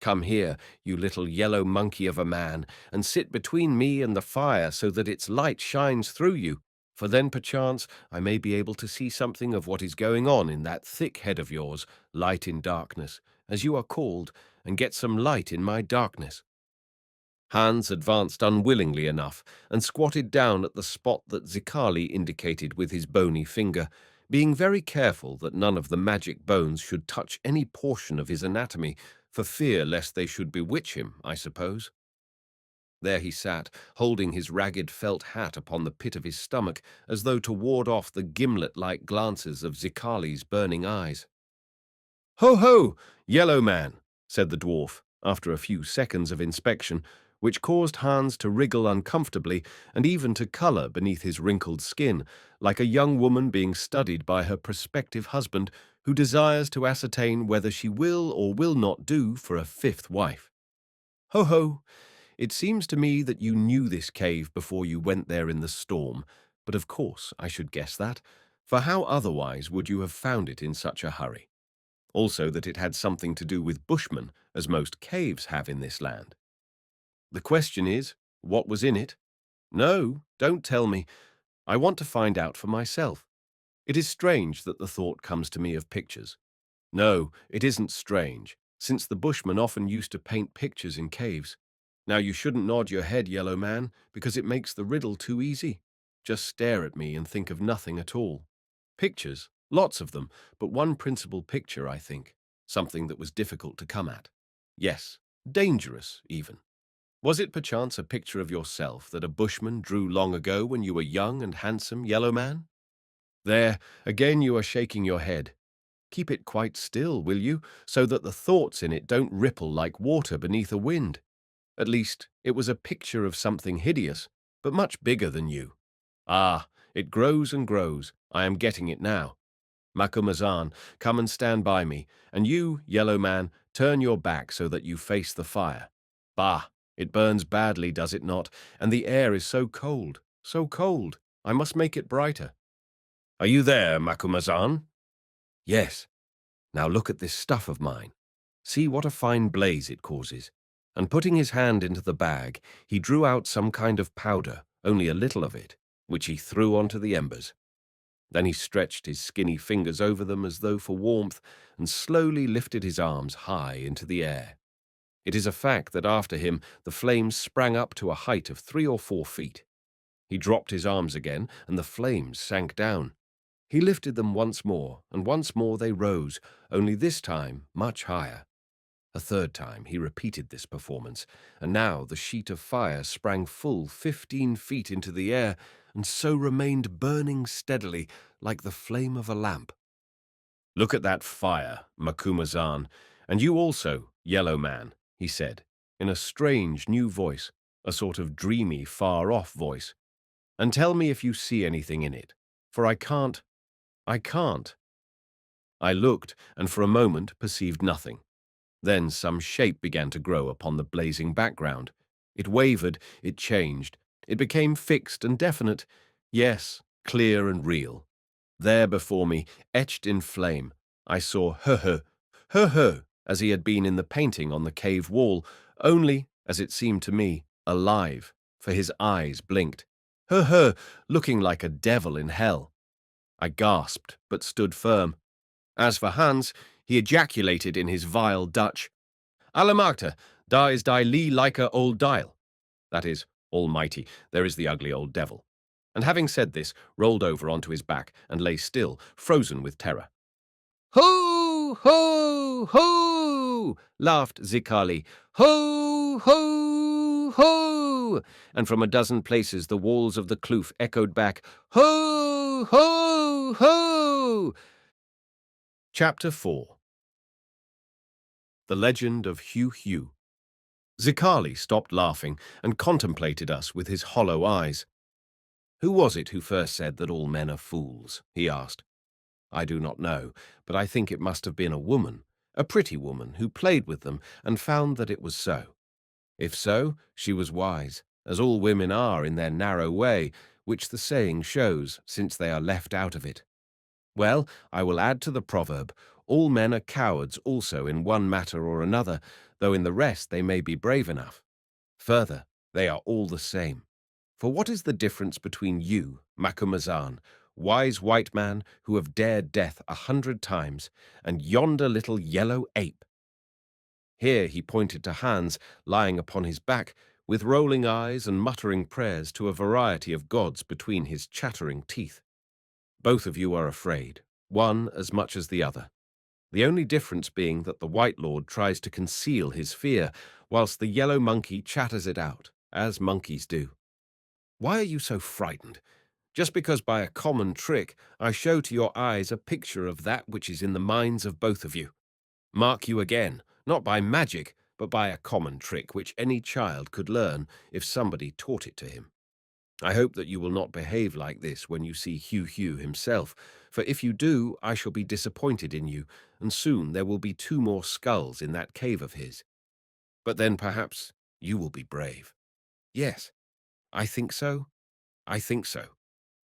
Come here, you little yellow monkey of a man, and sit between me and the fire so that its light shines through you, for then perchance I may be able to see something of what is going on in that thick head of yours, light in darkness, as you are called, and get some light in my darkness." Hans advanced unwillingly enough and squatted down at the spot that Zicali indicated with his bony finger, being very careful that none of the magic bones should touch any portion of his anatomy, for fear lest they should bewitch him, I suppose. There he sat, holding his ragged felt hat upon the pit of his stomach, as though to ward off the gimlet-like glances of Zicali's burning eyes. "Ho, ho, yellow man," said the dwarf, after a few seconds of inspection, which caused Hans to wriggle uncomfortably and even to colour beneath his wrinkled skin, like a young woman being studied by her prospective husband, who desires to ascertain whether she will or will not do for a fifth wife. "Ho, ho, it seems to me that you knew this cave before you went there in the storm, but of course I should guess that, for how otherwise would you have found it in such a hurry? Also that it had something to do with bushmen, as most caves have in this land. The question is, what was in it? No, don't tell me. I want to find out for myself. It is strange that the thought comes to me of pictures. No, it isn't strange, since the bushmen often used to paint pictures in caves. Now you shouldn't nod your head, yellow man, because it makes the riddle too easy. Just stare at me and think of nothing at all. Pictures, lots of them, but one principal picture, I think. Something that was difficult to come at. Yes, dangerous, even. Was it perchance a picture of yourself that a bushman drew long ago when you were young and handsome, yellow man? There, again you are shaking your head. Keep it quite still, will you, so that the thoughts in it don't ripple like water beneath a wind. At least, it was a picture of something hideous, but much bigger than you. Ah, it grows and grows. I am getting it now. Macumazahn, come and stand by me, and you, yellow man, turn your back so that you face the fire. Bah, it burns badly, does it not? And the air is so cold, so cold. I must make it brighter. Are you there, Macumazahn? Yes. Now look at this stuff of mine. See what a fine blaze it causes. And putting his hand into the bag, he drew out some kind of powder, only a little of it, which he threw onto the embers. Then he stretched his skinny fingers over them as though for warmth, and slowly lifted his arms high into the air. It is a fact that after him the flames sprang up to a height of 3 or 4 feet. He dropped his arms again, and the flames sank down. He lifted them once more, and once more they rose, only this time much higher. A third time he repeated this performance, and now the sheet of fire sprang full 15 feet into the air, and so remained burning steadily, like the flame of a lamp. "Look at that fire, Macumazahn, and you also, yellow man," he said, in a strange new voice, a sort of dreamy, far-off voice, "and tell me if you see anything in it, for I can't. I looked, and for a moment perceived nothing. Then some shape began to grow upon the blazing background. It wavered, it changed, it became fixed and definite, yes, clear and real. There before me, etched in flame, I saw Heu Heu, as he had been in the painting on the cave wall, only, as it seemed to me, alive, for his eyes blinked. Heu, looking like a devil in hell. I gasped, but stood firm. As for Hans, he ejaculated in his vile Dutch, "Allemachta, da is die lee like old dial." That is, almighty, there is the ugly old devil. And having said this, rolled over onto his back and lay still, frozen with terror. "Ho, ho, ho!" laughed Zicali. "Ho, ho, ho!" And from a dozen places the walls of the kloof echoed back, "Ho, ho, ho!" Chapter 4. The Legend of Heu Heu. Zicali stopped laughing and contemplated us with his hollow eyes. Who was it who first said that all men are fools? He asked. I do not know, but I think it must have been a woman, a pretty woman, who played with them and found that it was so. If so, she was wise, as all women are in their narrow way, which the saying shows, since they are left out of it. Well, I will add to the proverb, all men are cowards also in one matter or another, though in the rest they may be brave enough. Further, they are all the same. For what is the difference between you, Macumazahn, wise white man who have dared death 100 times, and yonder little yellow ape? Here he pointed to Hans, lying upon his back, with rolling eyes and muttering prayers to a variety of gods between his chattering teeth. Both of you are afraid, one as much as the other. The only difference being that the White Lord tries to conceal his fear, whilst the yellow monkey chatters it out, as monkeys do. Why are you so frightened? Just because by a common trick I show to your eyes a picture of that which is in the minds of both of you. Mark you again, not by magic, but by a common trick which any child could learn if somebody taught it to him. I hope that you will not behave like this when you see Heu Heu himself, for if you do, I shall be disappointed in you, and soon there will be 2 more skulls in that cave of his. But then perhaps you will be brave. Yes, I think so. I think so.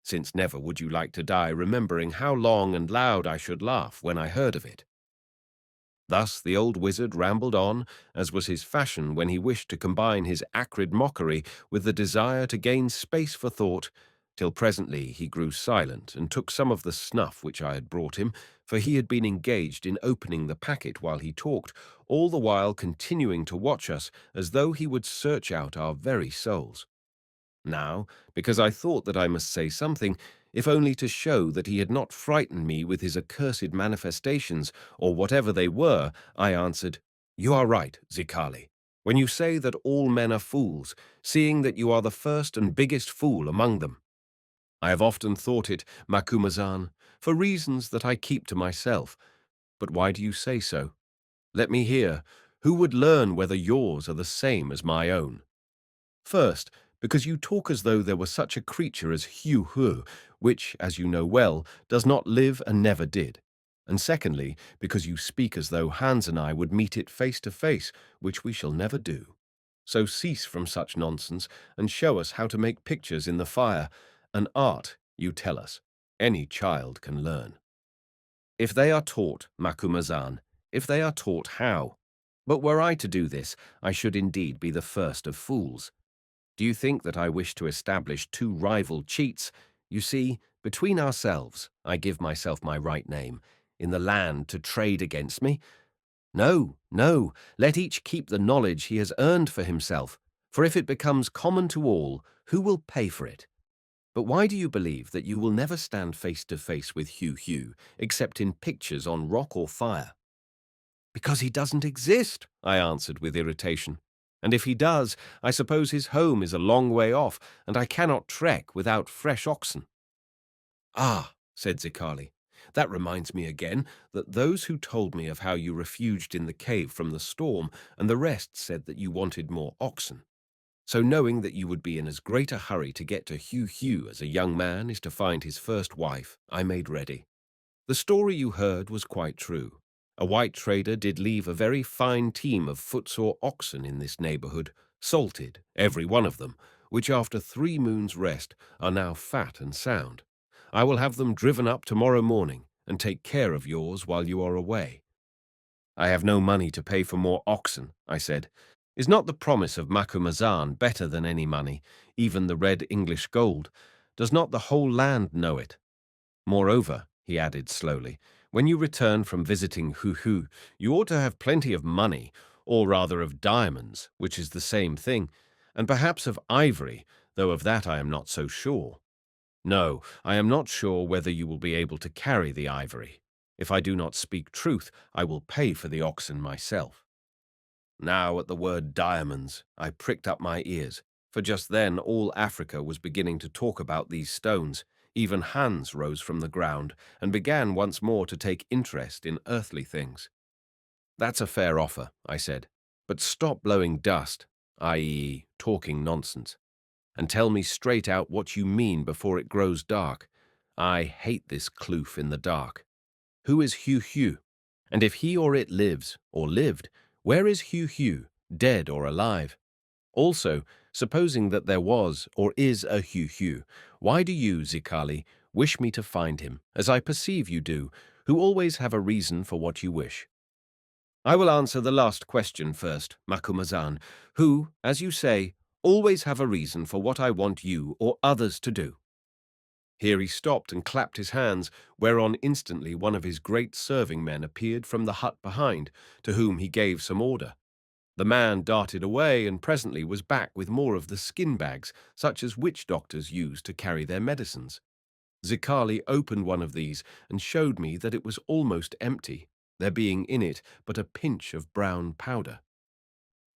Since never would you like to die remembering how long and loud I should laugh when I heard of it. Thus the old wizard rambled on, as was his fashion when he wished to combine his acrid mockery with the desire to gain space for thought, till presently he grew silent and took some of the snuff which I had brought him, for he had been engaged in opening the packet while he talked, all the while continuing to watch us as though he would search out our very souls. Now, because I thought that I must say something, if only to show that he had not frightened me with his accursed manifestations, or whatever they were, I answered, You are right, Zicali, when you say that all men are fools, seeing that you are the first and biggest fool among them. I have often thought it, Macumazahn, for reasons that I keep to myself. But why do you say so? Let me hear. Who would learn whether yours are the same as my own? First, because you talk as though there were such a creature as Heu Heu, which, as you know well, does not live and never did. And secondly, because you speak as though Hans and I would meet it face to face, which we shall never do. So cease from such nonsense, and show us how to make pictures in the fire, an art, you tell us, any child can learn. If they are taught, Macumazahn, if they are taught how. But were I to do this, I should indeed be the first of fools. Do you think that I wish to establish 2 rival cheats? You see, between ourselves, I give myself my right name, in the land to trade against me? No, no, let each keep the knowledge he has earned for himself, for if it becomes common to all, who will pay for it? But why do you believe that you will never stand face to face with Heu Heu, except in pictures on rock or fire? Because he doesn't exist, I answered with irritation. And if he does, I suppose his home is a long way off, and I cannot trek without fresh oxen. Ah, said Zicali, that reminds me again that those who told me of how you refuged in the cave from the storm, and the rest said that you wanted more oxen. So knowing that you would be in as great a hurry to get to Heu Heu as a young man is to find his first wife, I made ready. The story you heard was quite true. A white trader did leave a very fine team of footsore oxen in this neighbourhood, salted, every one of them, which after 3 moons' rest are now fat and sound. I will have them driven up tomorrow morning, and take care of yours while you are away. I have no money to pay for more oxen, I said. Is not the promise of Macumazahn better than any money, even the red English gold? Does not the whole land know it? Moreover, he added slowly, when you return from visiting Heu Heu, you ought to have plenty of money, or rather of diamonds, which is the same thing, and perhaps of ivory, though of that I am not so sure. No, I am not sure whether you will be able to carry the ivory. If I do not speak truth, I will pay for the oxen myself. Now at the word diamonds, I pricked up my ears, for just then all Africa was beginning to talk about these stones. Even Hans rose from the ground and began once more to take interest in earthly things. That's a fair offer, I said, but stop blowing dust, i.e., talking nonsense. and tell me straight out what you mean before it grows dark. I hate this kloof in the dark. Who is Heu Heu? And if he or it lives, or lived, where is Heu Heu, dead or alive? Also, supposing that there was or is a Heu Heu, why do you, Zikali, wish me to find him, as I perceive you do, who always have a reason for what you wish? I will answer the last question first, Macumazahn, who, as you say, always have a reason for what I want you or others to do. Here he stopped and clapped his hands, whereon instantly one of his great serving men appeared from the hut behind, to whom he gave some order. The man darted away and presently was back with more of the skin bags, such as witch doctors use to carry their medicines. Zikali opened one of these and showed me that it was almost empty, there being in it but a pinch of brown powder.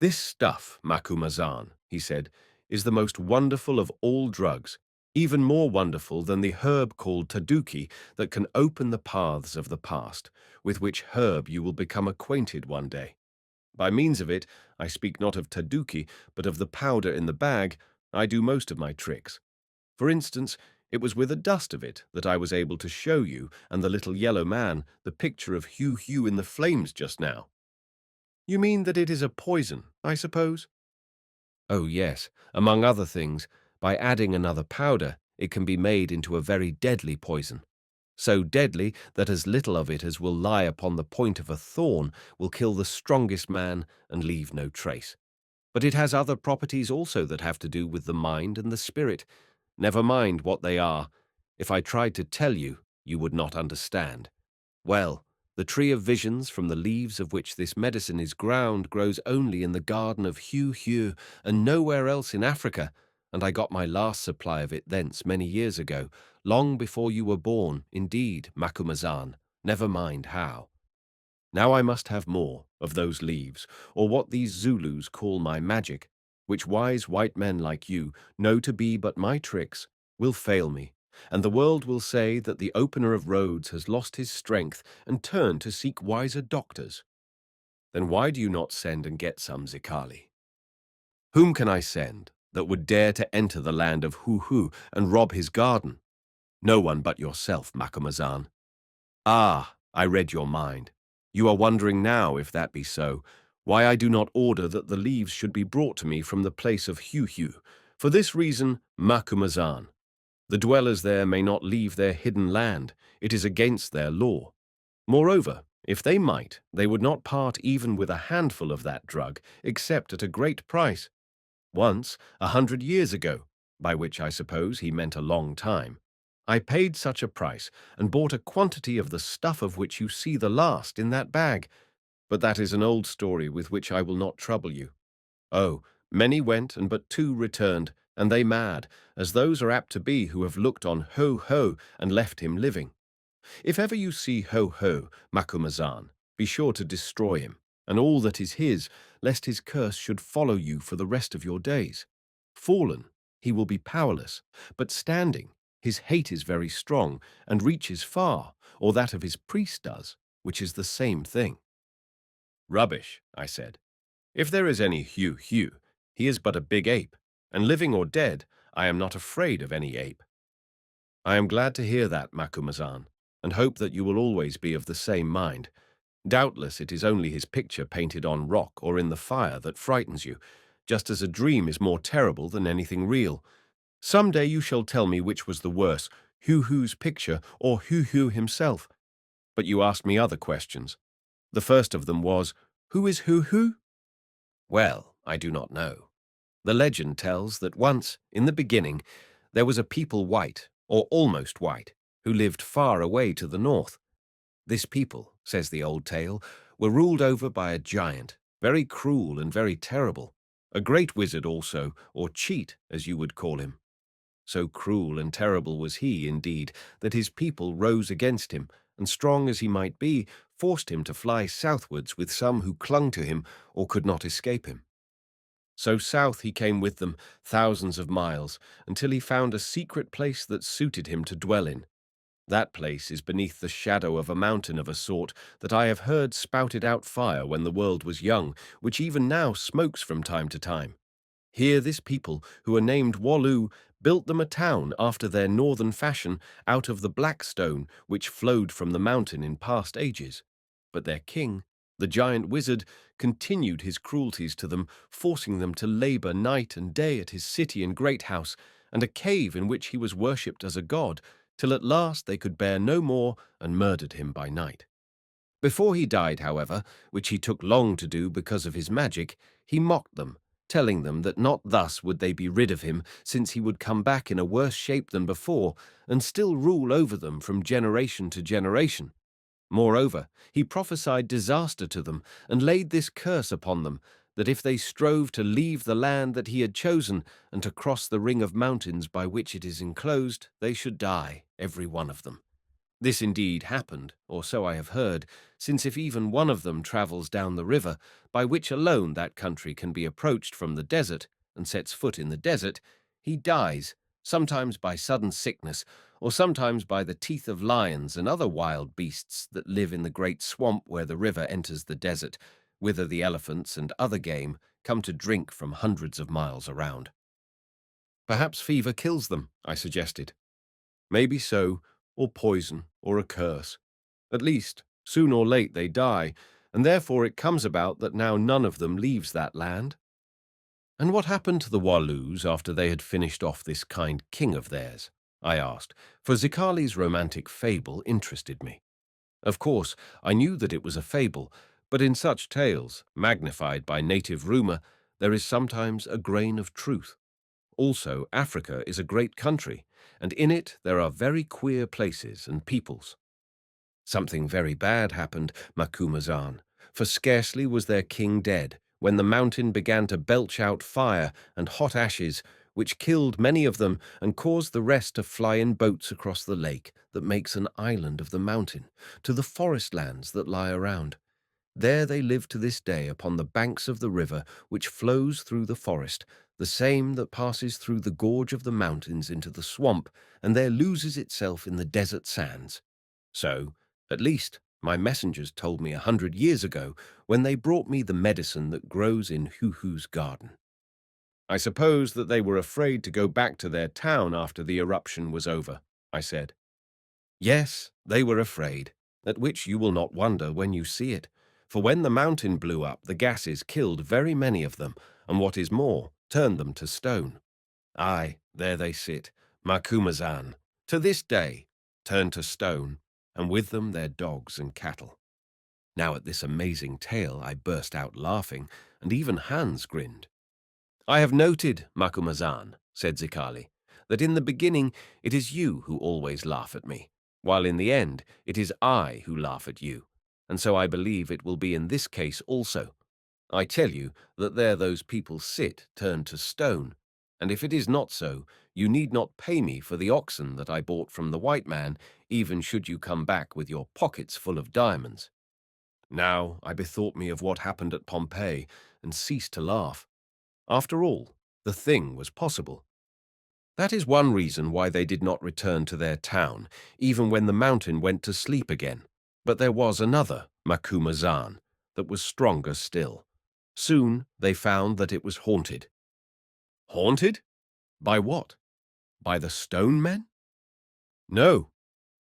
"This stuff, Macumazahn," he said, "is the most wonderful of all drugs, even more wonderful than the herb called taduki that can open the paths of the past, with which herb you will become acquainted one day. By means of it, I speak not of taduki, but of the powder in the bag, I do most of my tricks. For instance, it was with a dust of it that I was able to show you and the little yellow man the picture of Heu Heu in the flames just now. You mean that it is a poison, I suppose? Oh, yes. Among other things, by adding another powder, it can be made into a very deadly poison. So deadly that as little of it as will lie upon the point of a thorn will kill the strongest man and leave no trace. But it has other properties also that have to do with the mind and the spirit. Never mind what they are. If I tried to tell you, you would not understand. Well, the tree of visions from the leaves of which this medicine is ground grows only in the garden of Heu Heu and nowhere else in Africa, and I got my last supply of it thence many years ago, long before you were born, indeed, Macumazahn, never mind how. Now I must have more of those leaves, or what these Zulus call my magic, which wise white men like you know to be but my tricks, will fail me, and the world will say that the opener of roads has lost his strength and turned to seek wiser doctors. Then why do you not send and get some, Zikali? Whom can I send that would dare to enter the land of Heu Heu and rob his garden? No one but yourself, Macumazahn. Ah, I read your mind. You are wondering now, if that be so, why I do not order that the leaves should be brought to me from the place of Heu Heu. For this reason, Macumazahn. The dwellers there may not leave their hidden land. It is against their law. Moreover, if they might, they would not part even with a handful of that drug, except at a great price. Once, 100 years ago, by which I suppose he meant a long time, I paid such a price and bought a quantity of the stuff of which you see the last in that bag. But that is an old story with which I will not trouble you. Oh, many went and but 2 returned, and they mad, as those are apt to be who have looked on Heu Heu and left him living. If ever you see Heu Heu, Macumazahn, be sure to destroy him, and all that is his, lest his curse should follow you for the rest of your days. Fallen, he will be powerless, but standing, his hate is very strong, and reaches far, or that of his priest does, which is the same thing. Rubbish, I said. If there is any Heu Heu, he is but a big ape, and living or dead, I am not afraid of any ape. I am glad to hear that, Macumazahn, and hope that you will always be of the same mind. Doubtless it is only his picture painted on rock or in the fire that frightens you, just as a dream is more terrible than anything real. Some day you shall tell me which was the worse, Heu Heu's picture or Heu Heu himself. But you asked me other questions. The first of them was, who is Heu Heu? Well, I do not know. The legend tells that once, in the beginning, there was a people white, or almost white, who lived far away to the north. This people, says the old tale, were ruled over by a giant, very cruel and very terrible, a great wizard also, or cheat, as you would call him. So cruel and terrible was he, indeed, that his people rose against him, and strong as he might be, forced him to fly southwards with some who clung to him or could not escape him. So south he came with them, thousands of miles, until he found a secret place that suited him to dwell in. That place is beneath the shadow of a mountain of a sort that I have heard spouted out fire when the world was young, which even now smokes from time to time. Here this people, who are named Wallu, built them a town after their northern fashion out of the black stone which flowed from the mountain in past ages. But their king, the giant wizard, continued his cruelties to them, forcing them to labor night and day at his city and great house, and a cave in which he was worshipped as a god, till at last they could bear no more and murdered him by night. Before he died, however, which he took long to do because of his magic, he mocked them, telling them that not thus would they be rid of him, since he would come back in a worse shape than before, and still rule over them from generation to generation. Moreover, he prophesied disaster to them, and laid this curse upon them, that if they strove to leave the land that he had chosen, and to cross the ring of mountains by which it is enclosed, they should die, every one of them. This indeed happened, or so I have heard, since if even one of them travels down the river, by which alone that country can be approached from the desert, and sets foot in the desert, he dies, sometimes by sudden sickness, or sometimes by the teeth of lions and other wild beasts that live in the great swamp where the river enters the desert, whither the elephants and other game come to drink from hundreds of miles around. Perhaps fever kills them, I suggested. Maybe so, or poison, or a curse. At least, soon or late they die, and therefore it comes about that now none of them leaves that land. And what happened to the Wallus after they had finished off this kind king of theirs? I asked, for Zicali's romantic fable interested me. Of course, I knew that it was a fable, but in such tales, magnified by native rumour, there is sometimes a grain of truth. Also, Africa is a great country, and in it there are very queer places and peoples. Something very bad happened, Macumazahn, for scarcely was their king dead, when the mountain began to belch out fire and hot ashes, which killed many of them and caused the rest to fly in boats across the lake that makes an island of the mountain, to the forest lands that lie around. There they live to this day upon the banks of the river which flows through the forest, the same that passes through the gorge of the mountains into the swamp, and there loses itself in the desert sands. So, at least, my messengers told me 100 years ago, when they brought me the medicine that grows in Heu Heu's garden. I suppose that they were afraid to go back to their town after the eruption was over, I said. Yes, they were afraid, at which you will not wonder when you see it. For when the mountain blew up, the gases killed very many of them, and what is more, turned them to stone. Aye, there they sit, Macumazahn, to this day, turned to stone, and with them their dogs and cattle. Now at this amazing tale I burst out laughing, and even Hans grinned. I have noted, Macumazahn, said Zicali, that in the beginning it is you who always laugh at me, while in the end it is I who laugh at you, and so I believe it will be in this case also. I tell you that there those people sit turned to stone, and if it is not so, you need not pay me for the oxen that I bought from the white man, even should you come back with your pockets full of diamonds. Now I bethought me of what happened at Pompeii, and ceased to laugh. After all, the thing was possible. That is one reason why they did not return to their town, even when the mountain went to sleep again. But there was another, Macumazahn, that was stronger still. Soon they found that it was haunted. Haunted? By what? By the stone men? No,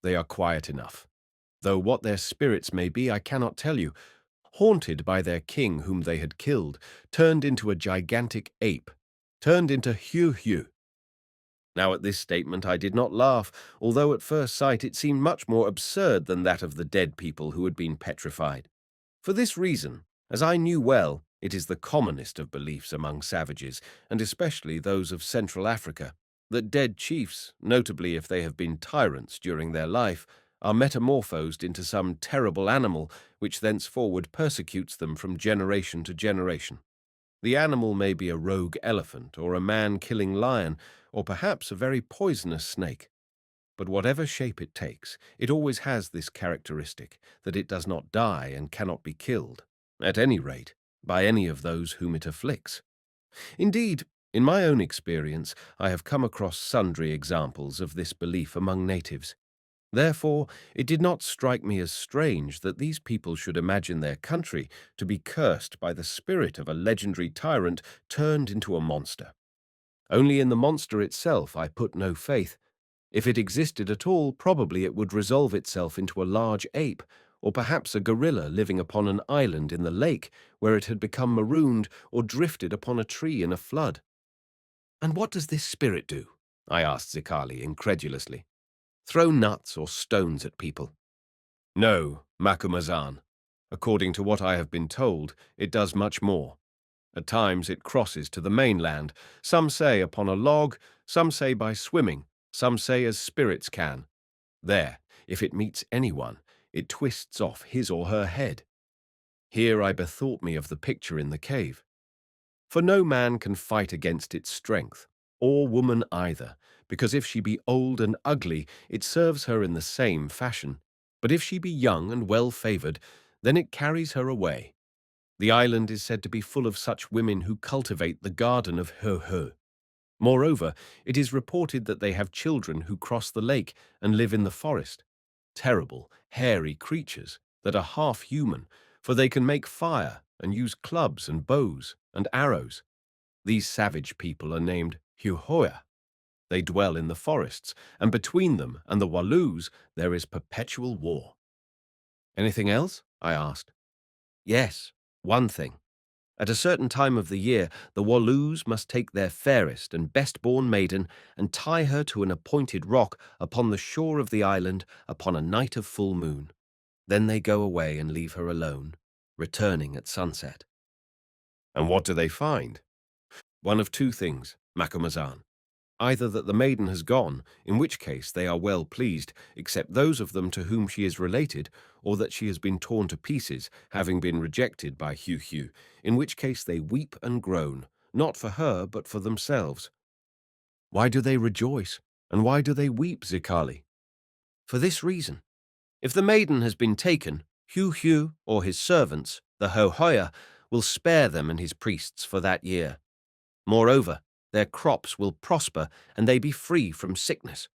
they are quiet enough, though what their spirits may be I cannot tell you. Haunted by their king whom they had killed, turned into a gigantic ape, turned into Heu Heu. Now at this statement I did not laugh, although at first sight it seemed much more absurd than that of the dead people who had been petrified. For this reason, as I knew well, it is the commonest of beliefs among savages, and especially those of Central Africa, that dead chiefs, notably if they have been tyrants during their life, are metamorphosed into some terrible animal which thenceforward persecutes them from generation to generation. The animal may be a rogue elephant, or a man-killing lion, or perhaps a very poisonous snake. But whatever shape it takes, it always has this characteristic, that it does not die and cannot be killed, at any rate, by any of those whom it afflicts. Indeed, in my own experience, I have come across sundry examples of this belief among natives. Therefore, it did not strike me as strange that these people should imagine their country to be cursed by the spirit of a legendary tyrant turned into a monster. Only in the monster itself I put no faith. If it existed at all, probably it would resolve itself into a large ape, or perhaps a gorilla living upon an island in the lake where it had become marooned or drifted upon a tree in a flood. And what does this spirit do? I asked Zikali incredulously. Throw nuts or stones at people. No, Macumazan. According to what I have been told, it does much more. At times it crosses to the mainland, some say upon a log, some say by swimming, some say as spirits can. There, if it meets anyone, it twists off his or her head. Here I bethought me of the picture in the cave. For no man can fight against its strength, or woman either, because if she be old and ugly, it serves her in the same fashion. But if she be young and well-favoured, then it carries her away. The island is said to be full of such women who cultivate the garden of Heu Heu. Moreover, it is reported that they have children who cross the lake and live in the forest. Terrible, hairy creatures that are half human, for they can make fire and use clubs and bows and arrows. These savage people are named Heu Heu. They dwell in the forests, and between them and the Walloos there is perpetual war. Anything else? I asked. Yes, one thing. At a certain time of the year, the Walloos must take their fairest and best-born maiden and tie her to an appointed rock upon the shore of the island upon a night of full moon. Then they go away and leave her alone, returning at sunset. And what do they find? One of two things, Macumazan. Either that the maiden has gone, in which case they are well pleased, except those of them to whom she is related, or that she has been torn to pieces, having been rejected by Heu Heu, in which case they weep and groan, not for her, but for themselves. Why do they rejoice, and why do they weep, Zikali? For this reason. If the maiden has been taken, Heu Heu or his servants, the Heu Heu, will spare them and his priests for that year. Moreover, their crops will prosper and they be free from sickness.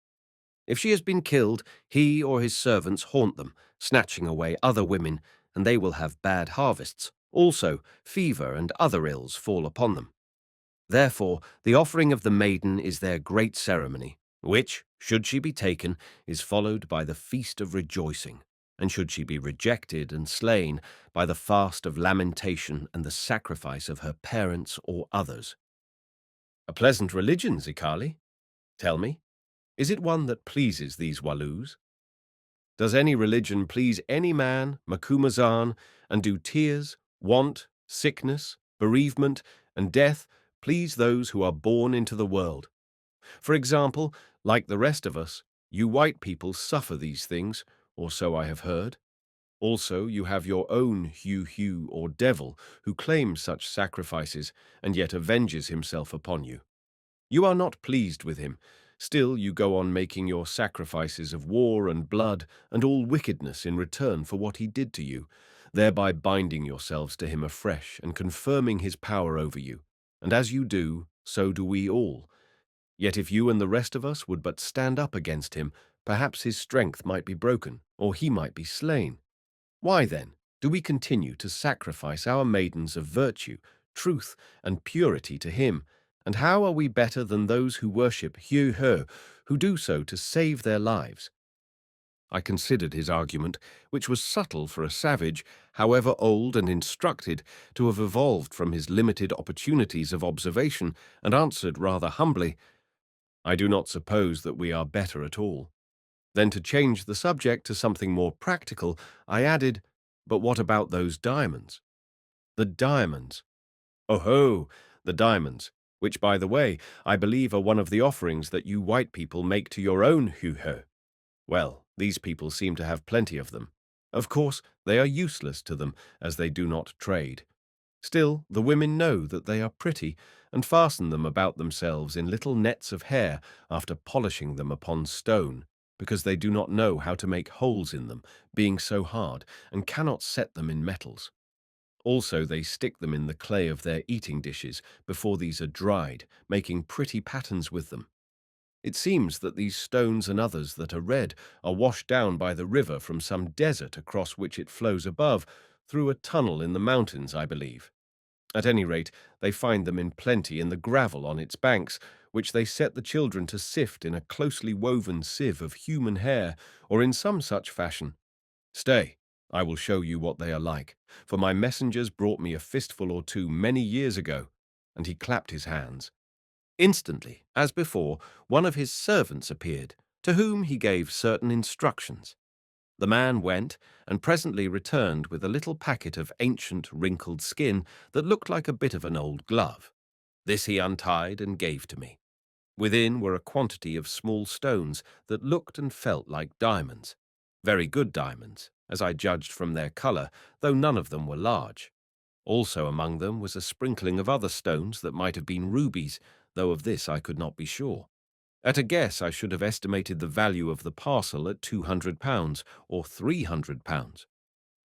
If she has been killed, he or his servants haunt them, snatching away other women, and they will have bad harvests. Also, fever and other ills fall upon them. Therefore, the offering of the maiden is their great ceremony, which, should she be taken, is followed by the feast of rejoicing, and should she be rejected and slain, by the fast of lamentation and the sacrifice of her parents or others. A pleasant religion, Zikali. Tell me, is it one that pleases these Walloos? Does any religion please any man, Macumazan, and do tears, want, sickness, bereavement, and death please those who are born into the world? For example, like the rest of us, you white people suffer these things, or so I have heard. Also, you have your own Heu Heu or devil who claims such sacrifices and yet avenges himself upon you. You are not pleased with him. Still, you go on making your sacrifices of war and blood and all wickedness in return for what he did to you, thereby binding yourselves to him afresh and confirming his power over you. And as you do, so do we all. Yet if you and the rest of us would but stand up against him, perhaps his strength might be broken, or he might be slain. Why, then, do we continue to sacrifice our maidens of virtue, truth, and purity to him? And how are we better than those who worship Heu Heu, who do so to save their lives? I considered his argument, which was subtle for a savage, however old and instructed, to have evolved from his limited opportunities of observation, and answered rather humbly, I do not suppose that we are better at all. Then to change the subject to something more practical, I added, but what about those diamonds? The diamonds. Oh ho, the diamonds, which, by the way, I believe are one of the offerings that you white people make to your own Heu Heu. Well, these people seem to have plenty of them. Of course, they are useless to them, as they do not trade. Still, the women know that they are pretty, and fasten them about themselves in little nets of hair after polishing them upon stone, because they do not know how to make holes in them, being so hard, and cannot set them in metals. Also, they stick them in the clay of their eating dishes before these are dried, making pretty patterns with them. It seems that these stones and others that are red are washed down by the river from some desert across which it flows above, through a tunnel in the mountains, I believe. At any rate, they find them in plenty in the gravel on its banks, which they set the children to sift in a closely woven sieve of human hair, or in some such fashion. Stay, I will show you what they are like, for my messengers brought me a fistful or two many years ago. And he clapped his hands. Instantly, as before, one of his servants appeared, to whom he gave certain instructions. The man went, and presently returned with a little packet of ancient wrinkled skin that looked like a bit of an old glove. This he untied and gave to me. Within were a quantity of small stones that looked and felt like diamonds. Very good diamonds, as I judged from their colour, though none of them were large. Also among them was a sprinkling of other stones that might have been rubies, though of this I could not be sure. At a guess, I should have estimated the value of the parcel at £200 or £300.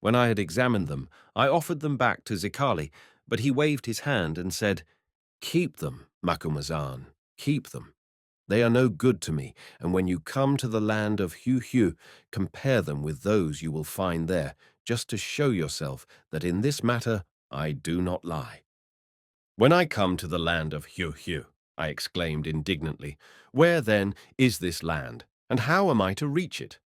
When I had examined them, I offered them back to Zicali, but he waved his hand and said, "Keep them, Macumazahn, keep them. They are no good to me, and when you come to the land of Heu Heu, compare them with those you will find there, just to show yourself that in this matter I do not lie." "When I come to the land of Heu Heu," I exclaimed indignantly, "where, then, is this land, and how am I to reach it?"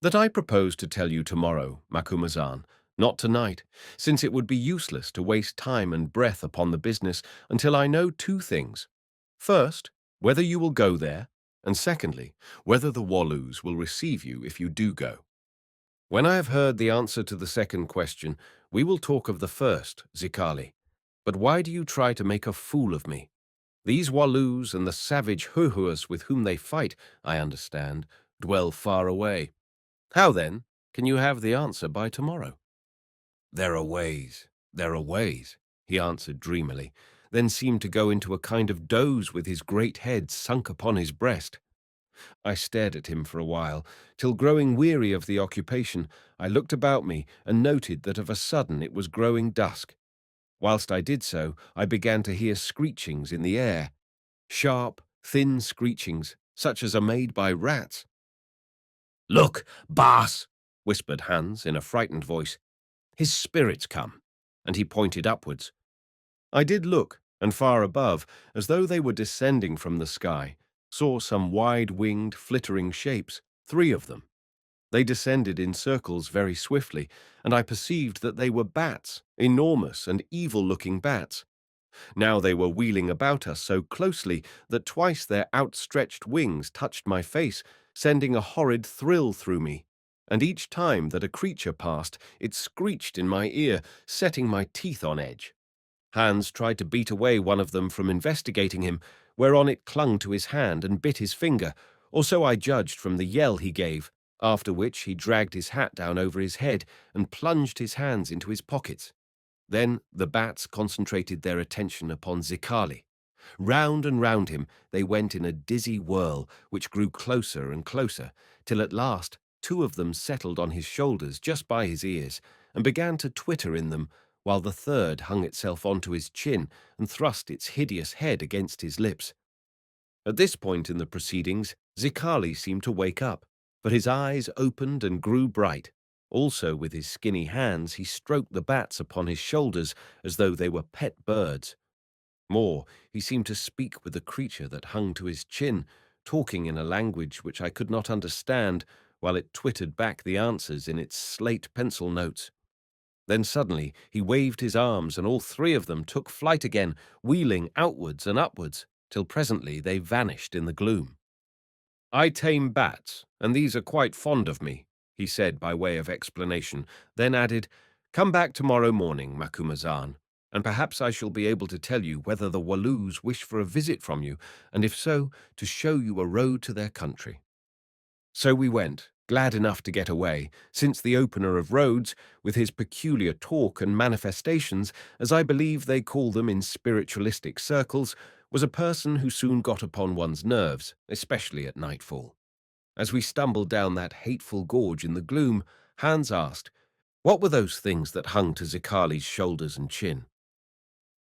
"That I propose to tell you tomorrow, Macumazahn, not tonight, since it would be useless to waste time and breath upon the business until I know two things. First, whether you will go there, and secondly, whether the Walloos will receive you if you do go. When I have heard the answer to the second question, we will talk of the first, Zicali. But why do you try to make a fool of me? These Walloos and the savage Heu Heuers with whom they fight, I understand, dwell far away. How, then, can you have the answer by tomorrow?" "There are ways, there are ways," he answered dreamily, then seemed to go into a kind of doze with his great head sunk upon his breast. I stared at him for a while, till growing weary of the occupation, I looked about me and noted that of a sudden it was growing dusk. Whilst I did so, I began to hear screechings in the air, sharp, thin screechings, such as are made by rats. "Look, boss," whispered Hans in a frightened voice. "His spirit's come," and he pointed upwards. I did look, and far above, as though they were descending from the sky, saw some wide-winged, flittering shapes, three of them. They descended in circles very swiftly, and I perceived that they were bats, enormous and evil-looking bats. Now they were wheeling about us so closely that twice their outstretched wings touched my face, sending a horrid thrill through me. And each time that a creature passed, it screeched in my ear, setting my teeth on edge. Hans tried to beat away one of them from investigating him, whereon it clung to his hand and bit his finger, or so I judged from the yell he gave, after which he dragged his hat down over his head and plunged his hands into his pockets. Then the bats concentrated their attention upon Zicali. Round and round him they went in a dizzy whirl, which grew closer and closer, till at last two of them settled on his shoulders just by his ears, and began to twitter in them, while the third hung itself onto his chin and thrust its hideous head against his lips. At this point in the proceedings, Zicali seemed to wake up, for his eyes opened and grew bright. Also with his skinny hands he stroked the bats upon his shoulders as though they were pet birds. More, he seemed to speak with the creature that hung to his chin, talking in a language which I could not understand, while it twittered back the answers in its slate pencil notes. Then suddenly he waved his arms, and all three of them took flight again, wheeling outwards and upwards, till presently they vanished in the gloom. "I tame bats, and these are quite fond of me," he said by way of explanation, then added, "Come back tomorrow morning, Macumazahn, and perhaps I shall be able to tell you whether the Walloos wish for a visit from you, and if so, to show you a road to their country." So we went, glad enough to get away, since the opener of roads, with his peculiar talk and manifestations, as I believe they call them in spiritualistic circles, was a person who soon got upon one's nerves, especially at nightfall. As we stumbled down that hateful gorge in the gloom, Hans asked, "What were those things that hung to Zicali's shoulders and chin?"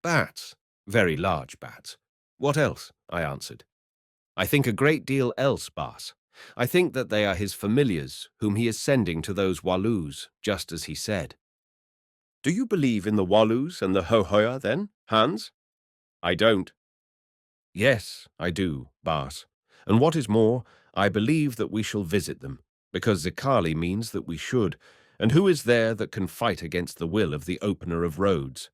"Bats, very large bats. What else?" I answered. I think a great deal else, Baas. I think that they are his familiars, whom he is sending to those Walloos, just as he said. Do you believe in the Walloos and the Heu Heu, then, Hans? I don't. Yes, I do, Baas. And what is more, I believe that we shall visit them, because Zikali means that we should, and who is there that can fight against the will of the opener of roads?